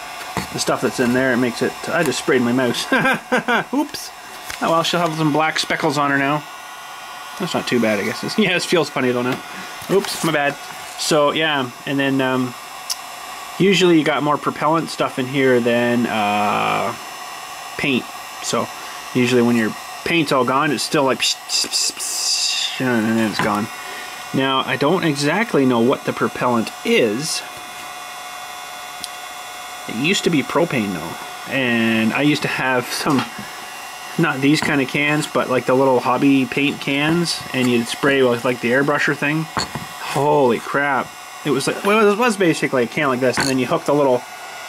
The stuff that's in there, it makes it... I just sprayed my mouse. Oops. Oh well, she'll have some black speckles on her now. That's not too bad, I guess. Yeah, it feels funny though now. Oops, my bad. So yeah, and then usually you got more propellant stuff in here than paint. So usually when your paint's all gone, it's still like and then it's gone. Now I don't exactly know what the propellant is. It used to be propane though, and I used to have some, not these kind of cans, but like the little hobby paint cans, and you'd spray with like the airbrusher thing. Holy crap. It was like, well, it was basically a can like this, and then you hook the little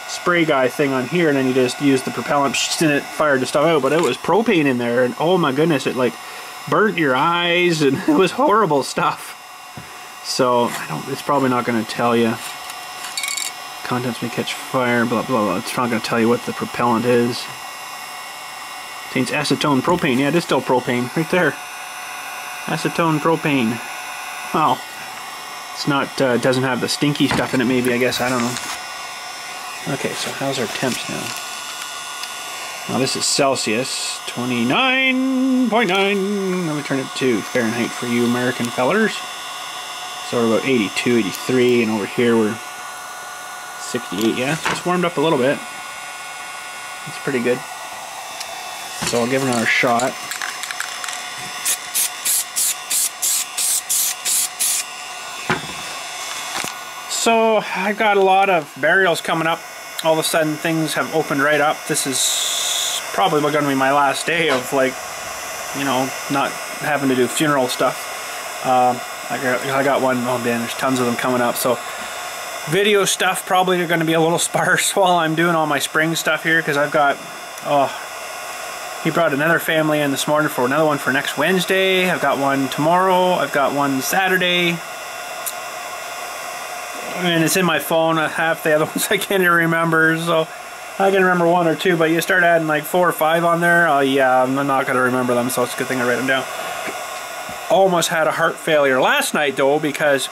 spray guy thing on here, and then you just use the propellant and it fired the stuff out. But it was propane in there, and oh my goodness, it like burnt your eyes, and it was horrible stuff. So it's probably not going to tell you. Contents may catch fire, blah blah blah. It's not going to tell you what the propellant is. Contains acetone propane. Yeah, it is still propane right there. Acetone propane. Well, it's not. Doesn't have the stinky stuff in it. Maybe, I guess, I don't know. Okay, so how's our temps now? Now this is Celsius, 29.9. Let me turn it to Fahrenheit for you American fellers. So we're about 82, 83, and over here we're 68. Yeah, it's warmed up a little bit. It's pretty good. So I'll give it another shot. So I've got a lot of burials coming up. All of a sudden things have opened right up. This is probably going to be my last day of, like, you know, not having to do funeral stuff. I got one, oh man, there's tons of them coming up. So video stuff probably are going to be a little sparse while I'm doing all my spring stuff here, because I've got, he brought another family in this morning for another one for next Wednesday. I've got one tomorrow. I've got one Saturday. And it's in my phone. Half the other ones I can't even remember. So I can remember one or two, but you start adding like 4 or 5 on there. Oh yeah, I'm not going to remember them, so it's a good thing I write them down. Almost had a heart failure last night though, because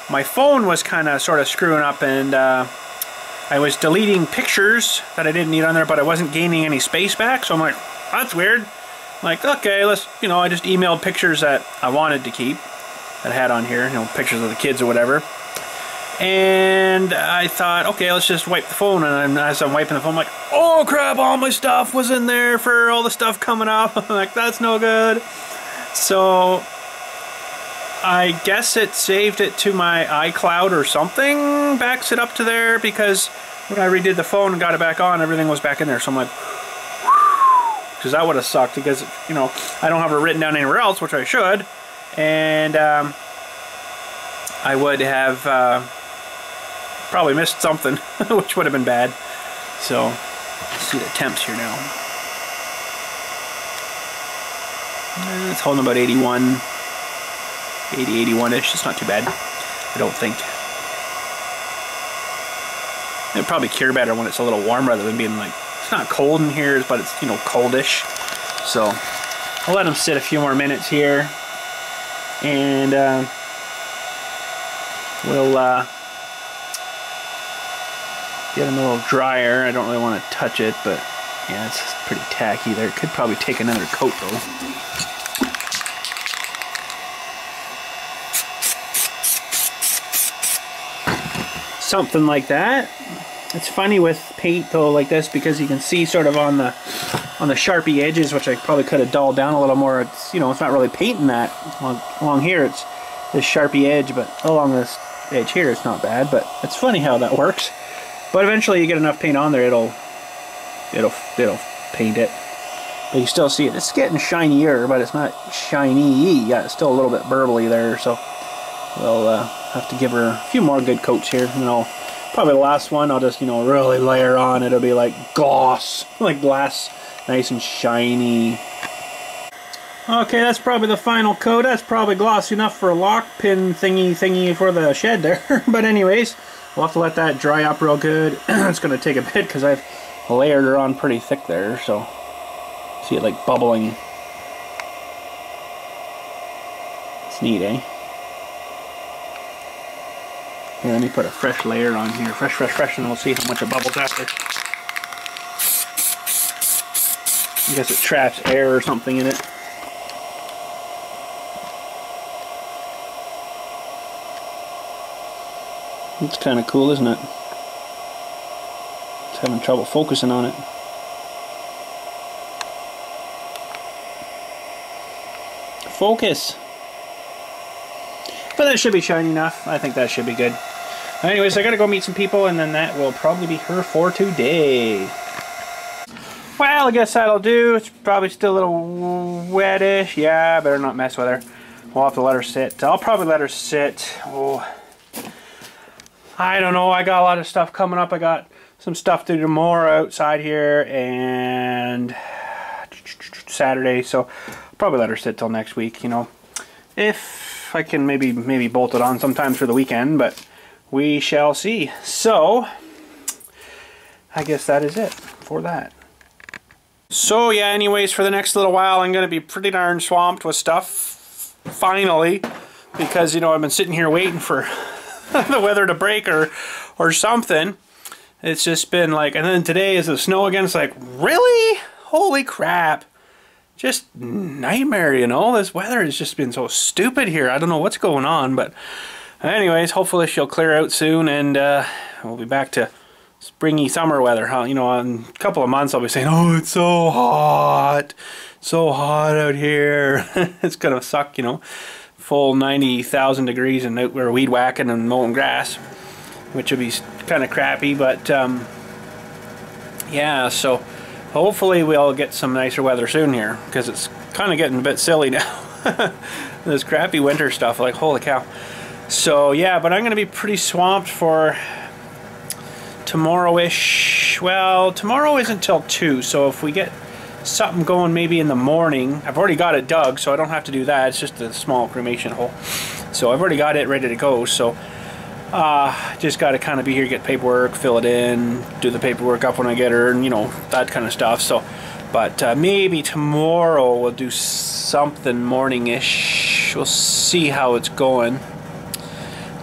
my phone was kind of sort of screwing up, and I was deleting pictures that I didn't need on there, but I wasn't gaining any space back. So I'm like, that's weird. I'm like, okay, let's, you know, I just emailed pictures that I wanted to keep, that I had on here, you know, pictures of the kids or whatever. And I thought, okay, let's just wipe the phone. And as I'm wiping the phone, I'm like, oh crap, all my stuff was in there for all the stuff coming up. I'm like, that's no good. So I guess it saved it to my iCloud or something, backs it up to there, because when I redid the phone and got it back on, everything was back in there. So I'm like, because that would have sucked, because, you know, I don't have it written down anywhere else, which I should, and I would have probably missed something, which would have been bad. So let's see the temps here now. It's holding about 81, 80, 81-ish. It's not too bad, I don't think. It'll probably cure better when it's a little warm rather than being like, it's not cold in here, but it's, you know, coldish. So I'll let them sit a few more minutes here, and we'll get them a little drier. I don't really want to touch it, but yeah, it's pretty tacky there. It could probably take another coat though. Something like that. It's funny with paint though like this, because you can see sort of on the Sharpie edges, which I probably could have dulled down a little more. It's, you know, it's not really painting that along here. It's this Sharpie edge, but along this edge here it's not bad. But it's funny how that works. But eventually you get enough paint on there, it'll paint it. But you still see it. It's getting shinier, but it's not shiny. Yeah, it's still a little bit burbly there. So we'll have to give her a few more good coats here, and I'll probably the last one I'll just, you know, really layer on. It'll be like gloss, like glass, nice and shiny. Okay, that's probably the final coat. That's probably glossy enough for a lock pin thingy for the shed there. But anyways, we'll have to let that dry up real good. It's going to take a bit because I've layered her on pretty thick there. So see it like bubbling. It's neat, eh? Here, let me put a fresh layer on here. Fresh, and we'll see how much it bubbles after. I guess it traps air or something in it. It's kind of cool, isn't it? It's having trouble focusing on it. Focus! But that should be shiny enough. I think that should be good. Anyways, I gotta go meet some people, and then that will probably be her for today. Well, I guess that'll do. It's probably still a little wettish. Yeah, better not mess with her. We'll have to let her sit. I'll probably let her sit. Oh, I don't know. I got a lot of stuff coming up. I got some stuff to do tomorrow outside here and Saturday, so I'll probably let her sit till next week, you know. If I can maybe bolt it on sometime through the weekend, but we shall see. So I guess that is it for that. So yeah, anyways, for the next little while I'm going to be pretty darn swamped with stuff, finally, because, you know, I've been sitting here waiting for the weather to break or something. It's just been like, and then today is the snow again. It's like, really? Holy crap. Just nightmare, you know. This weather has just been so stupid here. I don't know what's going on, but anyways, hopefully she'll clear out soon, and we'll be back to springy summer weather. You know, in a couple of months I'll be saying, oh, it's so hot out here. It's gonna suck, you know. Full 90,000 degrees and out we're weed whacking and mowing grass, which would be kind of crappy, but yeah, so hopefully we'll get some nicer weather soon here, because it's kind of getting a bit silly now. This crappy winter stuff, like, holy cow. So yeah, but I'm going to be pretty swamped for tomorrow-ish. Well, tomorrow isn't till 2, so if we get something going maybe in the morning. I've already got it dug, so I don't have to do that. It's just a small cremation hole. So I've already got it ready to go, so just got to kind of be here, get paperwork, fill it in, do the paperwork up when I get her, and, you know, that kind of stuff. So, but maybe tomorrow we'll do something morning-ish. We'll see how it's going.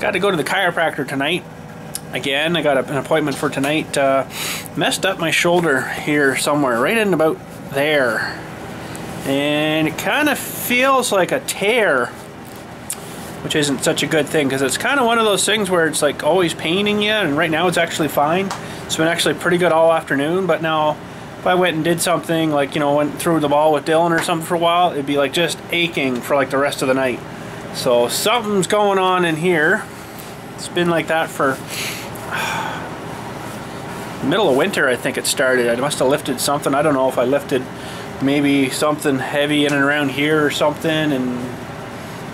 Got to go to the chiropractor tonight. Again, I got an appointment for tonight. Messed up my shoulder here somewhere, right in about there. And it kind of feels like a tear, which isn't such a good thing, because it's kind of one of those things where it's like always paining you, and right now it's actually fine. It's been actually pretty good all afternoon, but now if I went and did something, like, you know, went through the ball with Dylan or something for a while, it'd be like just aching for like the rest of the night. So something's going on in here. It's been like that for middle of winter, I think it started. I must have lifted something. I don't know if I lifted maybe something heavy in and around here or something and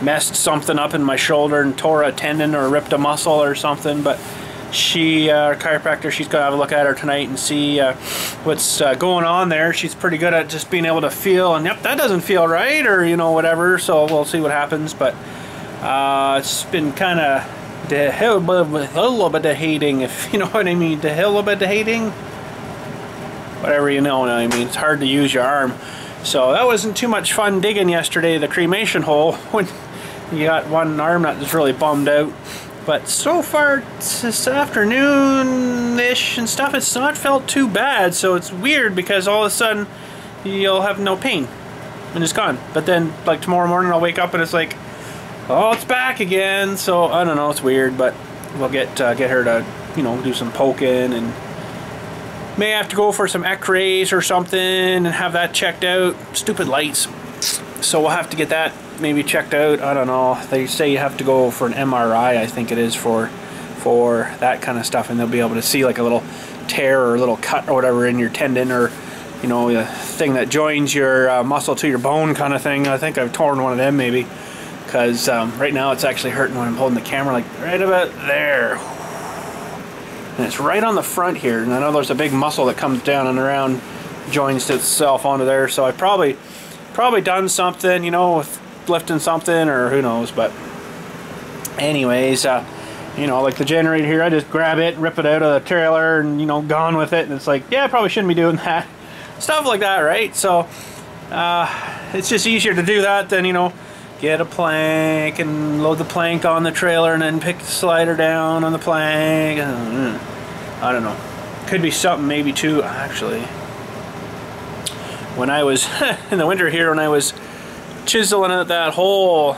messed something up in my shoulder and tore a tendon or ripped a muscle or something. But she, our chiropractor, she's going to have a look at her tonight and see what's going on there. She's pretty good at just being able to feel, and yep, that doesn't feel right, or, you know, whatever. So we'll see what happens. But it's been kind of a little bit of hating, if you know what I mean. A little bit of hating, whatever, you know what I mean. It's hard to use your arm. So that wasn't too much fun digging yesterday, the cremation hole, when you got one arm that was really bummed out. But so far this afternoon-ish and stuff, it's not felt too bad. So it's weird, because all of a sudden you'll have no pain and it's gone. But then, like, tomorrow morning I'll wake up and it's like, oh, it's back again. So I don't know, it's weird, but we'll get her to, you know, do some poking, and may have to go for some x-rays or something and have that checked out. Stupid lights. So we'll have to get that maybe checked out. I don't know. They say you have to go for an MRI, I think it is, for that kind of stuff, and they'll be able to see like a little tear or a little cut or whatever in your tendon, or, you know, the thing that joins your muscle to your bone kind of thing. I think I've torn one of them maybe, because right now it's actually hurting when I'm holding the camera, like right about there. And it's right on the front here, and I know there's a big muscle that comes down and around, joins itself onto there. So I probably done something, you know, with lifting something, or who knows. But anyways, you know, like the generator here, I just grab it, rip it out of the trailer, and, you know, gone with it. And it's like, yeah, I probably shouldn't be doing that. Stuff like that, right? So it's just easier to do that than, you know, get a plank and load the plank on the trailer and then pick the slider down on the plank. I don't know. Could be something maybe too, actually. When I was in the winter here, when I was chiseling out that hole,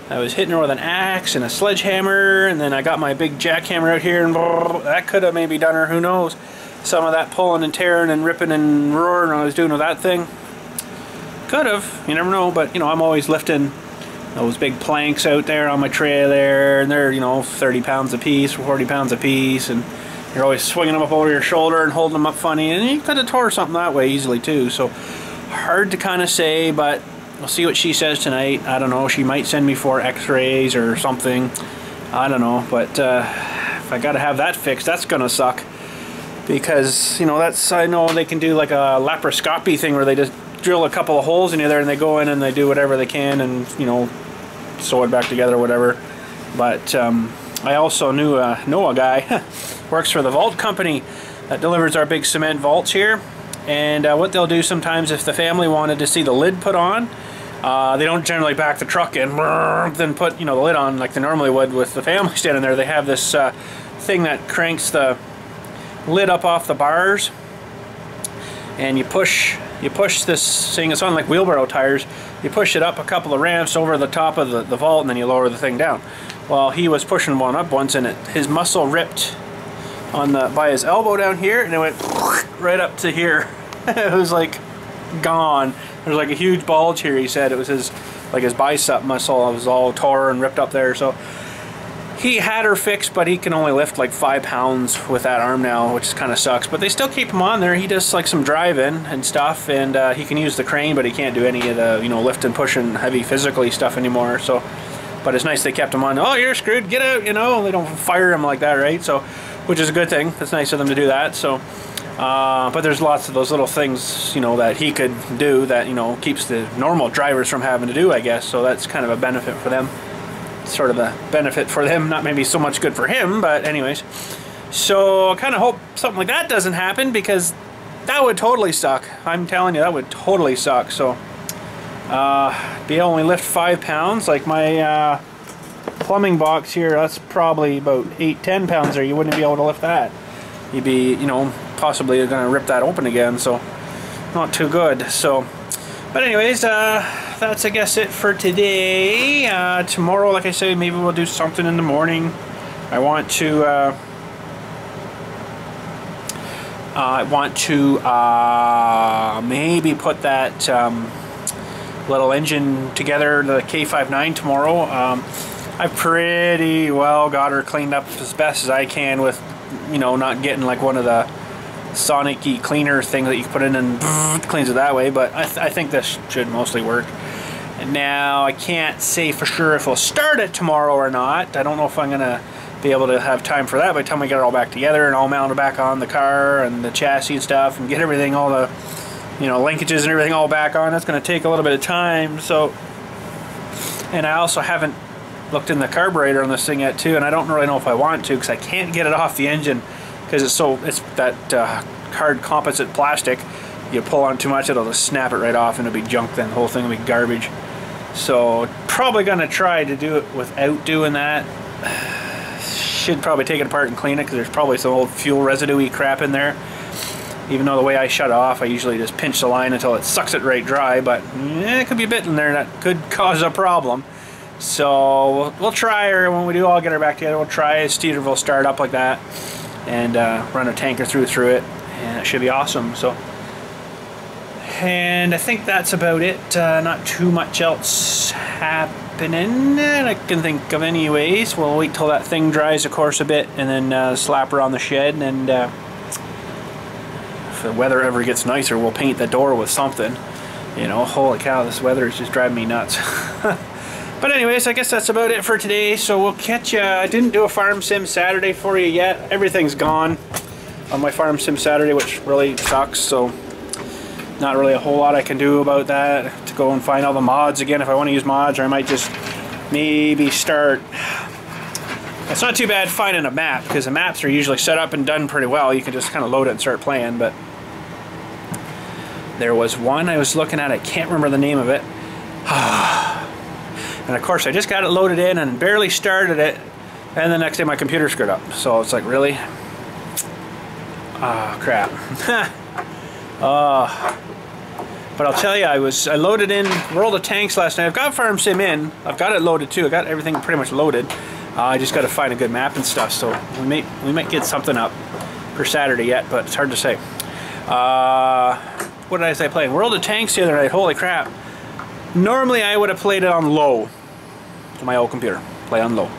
I was hitting her with an axe and a sledgehammer, and then I got my big jackhammer out here, and that could have maybe done her, who knows. Some of that pulling and tearing and ripping and roaring I was doing with that thing. Could have, you never know, but you know, I'm always lifting those big planks out there on my trailer, and they're, you know, 30 pounds a piece, 40 pounds a piece, and you're always swinging them up over your shoulder and holding them up funny, and you could have tore something that way easily too. So hard to kind of say, but we'll see what she says tonight. I don't know, she might send me for x-rays or something, I don't know, but if I gotta have that fixed, that's gonna suck, because you know, that's, I know they can do like a laparoscopy thing where they just drill a couple of holes in you there and they go in and they do whatever they can and, you know, sew it back together or whatever. But I also know a guy works for the vault company that delivers our big cement vaults here, and what they'll do sometimes, if the family wanted to see the lid put on, they don't generally back the truck in then put, you know, the lid on like they normally would with the family standing there. They have this thing that cranks the lid up off the bars, and you push this thing. It's on like wheelbarrow tires. You push it up a couple of ramps over the top of the vault, and then you lower the thing down. Well, he was pushing one up once, and his muscle ripped on by his elbow down here, and it went right up to here. It was like gone. There's like a huge bulge here. He said it was his bicep muscle. It was all tore and ripped up there. So he had her fixed, but he can only lift like 5 pounds with that arm now, which kind of sucks. But they still keep him on there. He does like some driving and stuff, and he can use the crane, but he can't do any of the, you know, lifting, pushing, heavy physically stuff anymore. So, but it's nice they kept him on. Oh, you're screwed. Get out. You know, they don't fire him like that, right? So, which is a good thing. It's nice of them to do that. So, but there's lots of those little things, you know, that he could do that, you know, keeps the normal drivers from having to do, I guess. So that's kind of a benefit for them. Sort of a benefit for them, not maybe so much good for him, but anyways. So I kind of hope something like that doesn't happen, because that would totally suck. I'm telling you, that would totally suck. So be only lift 5 pounds, like my plumbing box here, that's probably about 8-10 pounds there. You wouldn't be able to lift that. You'd be, you know, possibly gonna rip that open again, so not too good. So but anyways, that's I guess it for today. Tomorrow, like I say, maybe we'll do something in the morning. I want to maybe put that little engine together, the K59 tomorrow. I've pretty well got her cleaned up as best as I can with, you know, not getting like one of the Sonic-y cleaner thing that you put in and cleans it that way, but I think this should mostly work. And now I can't say for sure if we'll start it tomorrow or not. I don't know if I'm gonna be able to have time for that by the time we get it all back together and all mounted back on the car and the chassis and stuff, and get everything, all the, you know, linkages and everything all back on. That's gonna take a little bit of time. So, and I also haven't looked in the carburetor on this thing yet too, and I don't really know if I want to, because I can't get it off the engine, because it's that hard composite plastic. You pull on too much, it'll just snap it right off and it'll be junk, then the whole thing will be garbage. So probably gonna try to do it without doing that. Should probably take it apart and clean it, because there's probably some old fuel residue-y crap in there. Even though the way I shut it off, I usually just pinch the line until it sucks it right dry, but it could be a bit in there that could cause a problem. So we'll try her when we do all get her back together. We'll try Steeder will start up like that, and run a tanker through it, and it should be awesome. So, and I think that's about it. Not too much else happening that I can think of anyways. We'll wait till that thing dries, of course, a bit, and then slap her on the shed, and if the weather ever gets nicer, we'll paint the door with something. You know, holy cow, this weather is just driving me nuts. But anyways, I guess that's about it for today. So we'll catch you. I didn't do a Farm Sim Saturday for you yet. Everything's gone on my Farm Sim Saturday, which really sucks. So not really a whole lot I can do about that. To go and find all the mods again if I want to use mods, or I might just maybe start. It's not too bad finding a map, because the maps are usually set up and done pretty well. You can just kind of load it and start playing. But there was one I was looking at. I can't remember the name of it. And of course I just got it loaded in and barely started it, and the next day my computer screwed up. So it's like, really? Oh crap. But I'll tell you, I loaded in World of Tanks last night. I've got Farm Sim in. I've got it loaded too. I got everything pretty much loaded. I just got to find a good map and stuff. So we might get something up for Saturday yet, but it's hard to say. What did I say playing? World of Tanks the other night. Holy crap. Normally I would have played it on low to my old computer. Play on low.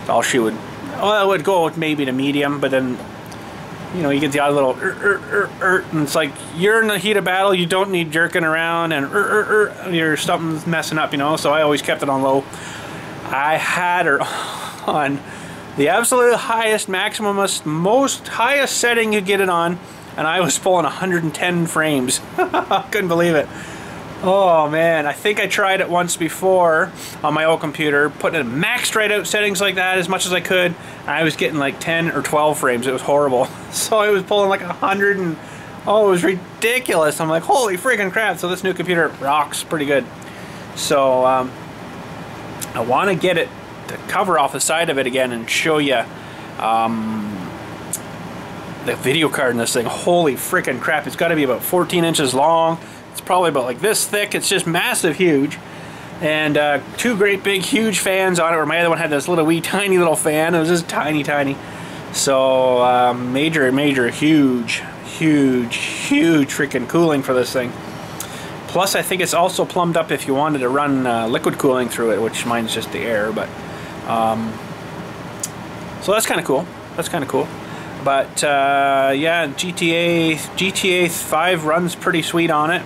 All she would, well, I would go maybe to medium, but then, you know, you get the odd little and it's like, you're in the heat of battle, you don't need jerking around, and something's messing up, you know, so I always kept it on low. I had her on the absolute highest, most highest setting you get it on, and I was pulling 110 frames. Couldn't believe it. Oh man, I think I tried it once before on my old computer, putting it maxed right out settings like that as much as I could. I was getting like 10 or 12 frames. It was horrible. So I was pulling like 100 and, oh, it was ridiculous. I'm like, holy freaking crap. So this new computer rocks pretty good. So I want to get it, the cover off the side of it again and show you the video card in this thing. Holy freaking crap. It's got to be about 14 inches long. It's probably about like this thick. It's just massive huge. And two great big huge fans on it, where my other one had this little wee tiny little fan. It was just tiny. So major huge freaking cooling for this thing. Plus I think it's also plumbed up if you wanted to run liquid cooling through it, which mine's just the air, but so that's kind of cool. But yeah, GTA 5 runs pretty sweet on it.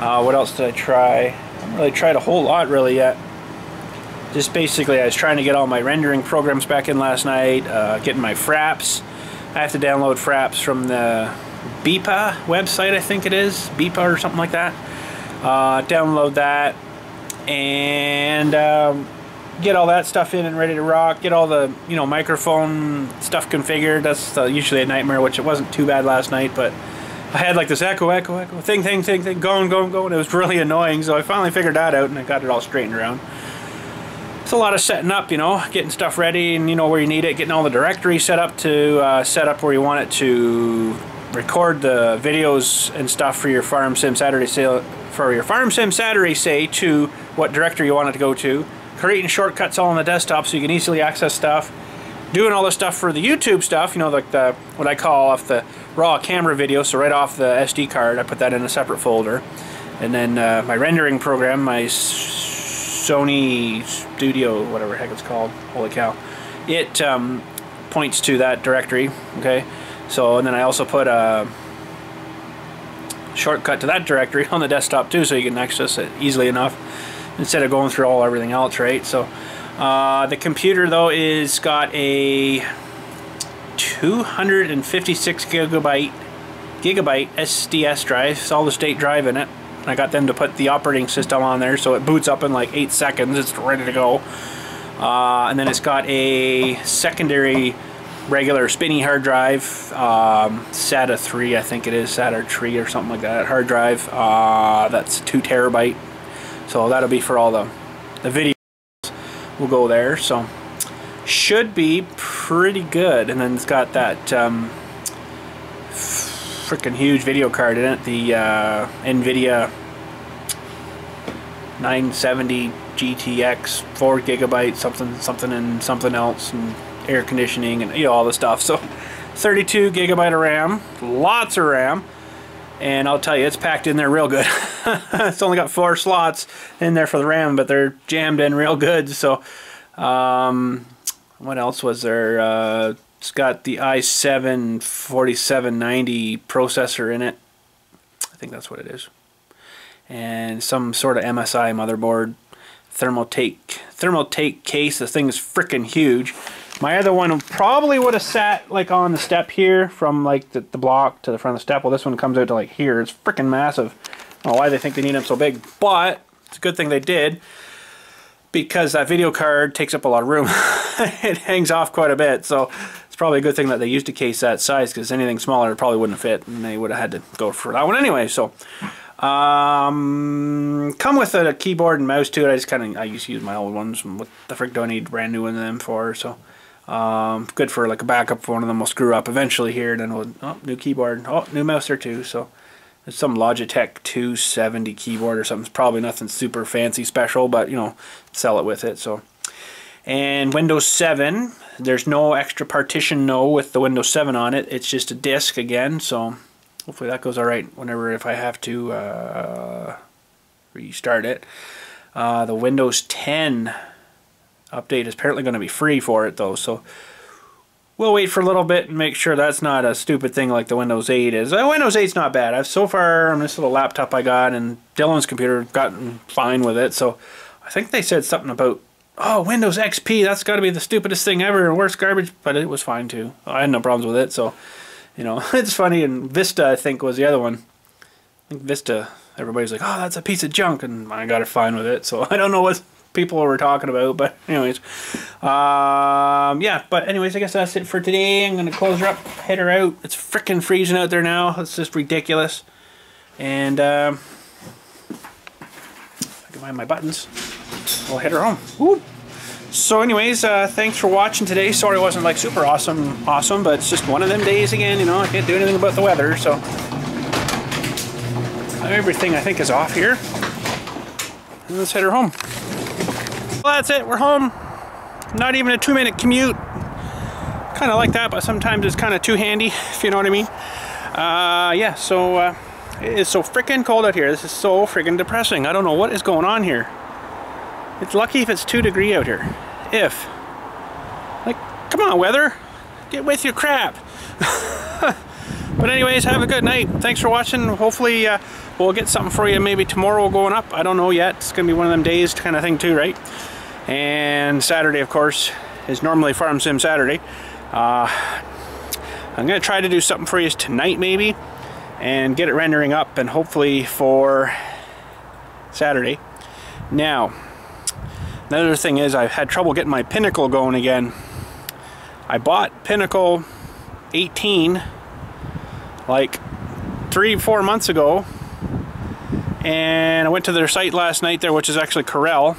What else did I try? I haven't really tried a whole lot really yet. Just basically I was trying to get all my rendering programs back in last night, getting my fraps. I have to download fraps from the BIPA website, I think it is, BIPA or something like that. Download that and get all that stuff in and ready to rock. Get all the, you know, microphone stuff configured. That's usually a nightmare, which it wasn't too bad last night, but I had like this echo thing going. It was really annoying, so I finally figured that out and I got it all straightened around. It's a lot of setting up, you know, getting stuff ready and you know where you need it, getting all the directories set up to set up where you want it to record the videos and stuff for your Farm Sim Saturday sale, say, to what directory you want it to go to. Creating shortcuts all on the desktop so you can easily access stuff. Doing all the stuff for the YouTube stuff, you know, like the what I call off the raw camera video, so right off the SD card, I put that in a separate folder. And then my rendering program, my Sony Studio, whatever the heck it's called, holy cow, it points to that directory, okay? So, and then I also put a shortcut to that directory on the desktop too, so you can access it easily enough instead of going through everything else, right? So the computer though is got a 256 gigabyte SDS drive, solid state drive in it. I got them to put the operating system on there, so it boots up in like 8 seconds. It's ready to go. And then it's got a secondary regular spinny hard drive, SATA 3, I think it is, SATA 3 or something like that, hard drive. That's 2 terabyte. So that'll be for all the videos will go there. So should be pretty good. And then it's got that freaking huge video card in it, the NVIDIA 970 GTX 4 gigabyte something and something else, and air conditioning and, you know, all the stuff. So 32 gigabyte of RAM, lots of RAM, and I'll tell you, it's packed in there real good. It's only got 4 slots in there for the RAM, but they're jammed in real good. So what else was there? It's got the i7 4790 processor in it. I think that's what it is. And some sort of MSI motherboard. Thermaltake case. The thing is freaking huge. My other one probably would have sat like on the step here from like the block to the front of the step. Well, this one comes out to like here. It's freaking massive. I don't know why they think they need them so big, but it's a good thing they did, because that video card takes up a lot of room. It hangs off quite a bit, so it's probably a good thing that they used a case that size, because anything smaller probably wouldn't fit, and they would have had to go for that one anyway. So Come with a keyboard and mouse to it. I used to use my old ones. What the frick do I need brand new ones of them for? So good for like a backup if one of them will screw up eventually here. Then we'll, new keyboard. Oh, new mouse there too. So it's some Logitech 270 keyboard or something. It's probably nothing super fancy special, but you know, sell it with it. So, and Windows 7. There's no extra partition with the Windows 7 on it. It's just a disk again. So hopefully that goes all right whenever if I have to restart it. The Windows 10 update is apparently going to be free for it though, so we'll wait for a little bit and make sure that's not a stupid thing like the Windows 8 is. Windows 8's not bad. So far on this little laptop I got and Dylan's computer gotten fine with it, so I think they said something about, oh, Windows XP, that's got to be the stupidest thing ever and worst garbage, but it was fine too. I had no problems with it, so you know, it's funny. And Vista, I think, was the other one. I think Vista, everybody's like, oh, that's a piece of junk, and I got it fine with it. So I don't know what people were talking about, but anyways. Yeah, but anyways, I guess that's it for today. I'm going to close her up, head her out. It's frickin' freezing out there now. It's just ridiculous. And I can find my buttons. We'll head her home. Woo! So anyways, thanks for watching today. Sorry it wasn't like super awesome, but it's just one of them days again, you know. I can't do anything about the weather, so everything I think is off here. And let's head her home. Well, that's it. We're home. Not even a 2-minute commute. Kind of like that, but sometimes it's kind of too handy, if you know what I mean. Yeah, so it is so freaking cold out here. This is so freaking depressing. I don't know what is going on here. It's lucky if it's 2 degrees out here. Like, come on, weather. Get with your crap. But anyways, have a good night. Thanks for watching. Hopefully we'll get something for you maybe tomorrow going up. I don't know yet. It's going to be one of them days kind of thing too, right? And Saturday, of course, is normally Farm Sim Saturday. I'm going to try to do something for you tonight maybe and get it rendering up and hopefully for Saturday. Now, another thing is I've had trouble getting my Pinnacle going again. I bought Pinnacle 18 like 3-4 months ago, and I went to their site last night there, which is actually Corel,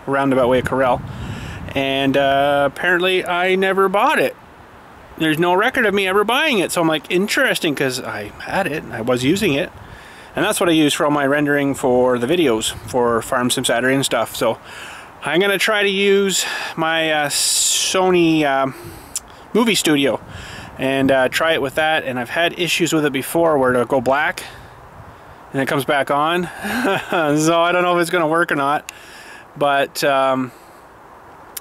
roundabout way of Corel, and apparently I never bought it. There's no record of me ever buying it, so I'm like, interesting, because I had it, I was using it, and that's what I use for all my rendering for the videos for Farm Sim Saturday and stuff. So I'm going to try to use my Sony movie studio and try it with that, and I've had issues with it before where it'll go black and it comes back on. So I don't know if it's going to work or not, but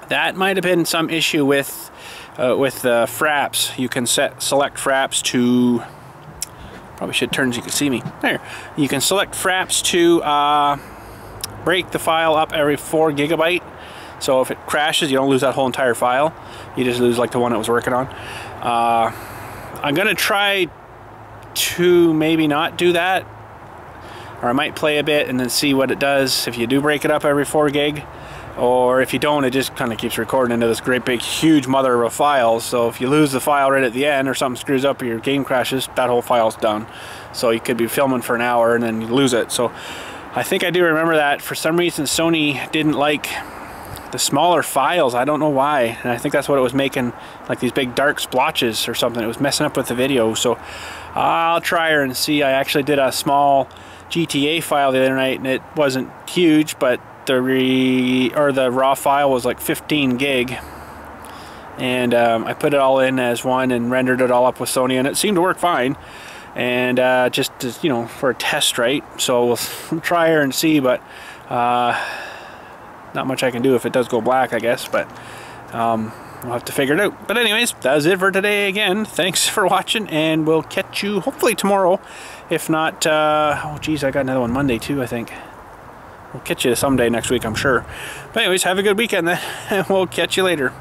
that might have been some issue with the fraps. You can select fraps to, probably should turn so you can see me there. You can select fraps to break the file up every 4 GB. So if it crashes, you don't lose that whole entire file. You just lose like the one it was working on. I'm gonna try to maybe not do that, or I might play a bit and then see what it does if you do break it up every 4 gig, or if you don't, it just kind of keeps recording into this great big huge mother of a file. So if you lose the file right at the end, or something screws up or your game crashes, that whole file's done. So you could be filming for an hour and then you lose it. So I think I do remember that for some reason Sony didn't like the smaller files. I don't know why, and I think that's what it was making, like these big dark splotches or something. It was messing up with the video. So I'll try her and see. I actually did a small GTA file the other night, and it wasn't huge, but the raw file was like 15 gig, and I put it all in as one and rendered it all up with Sony, and it seemed to work fine. And just to, you know, for a test, right? So we'll try her and see, but not much I can do if it does go black, I guess, but we'll have to figure it out. But anyways, that's it for today again. Thanks for watching, and we'll catch you hopefully tomorrow. If not, oh geez, I got another one Monday too, I think. We'll catch you someday next week, I'm sure. But anyways, have a good weekend then, and we'll catch you later.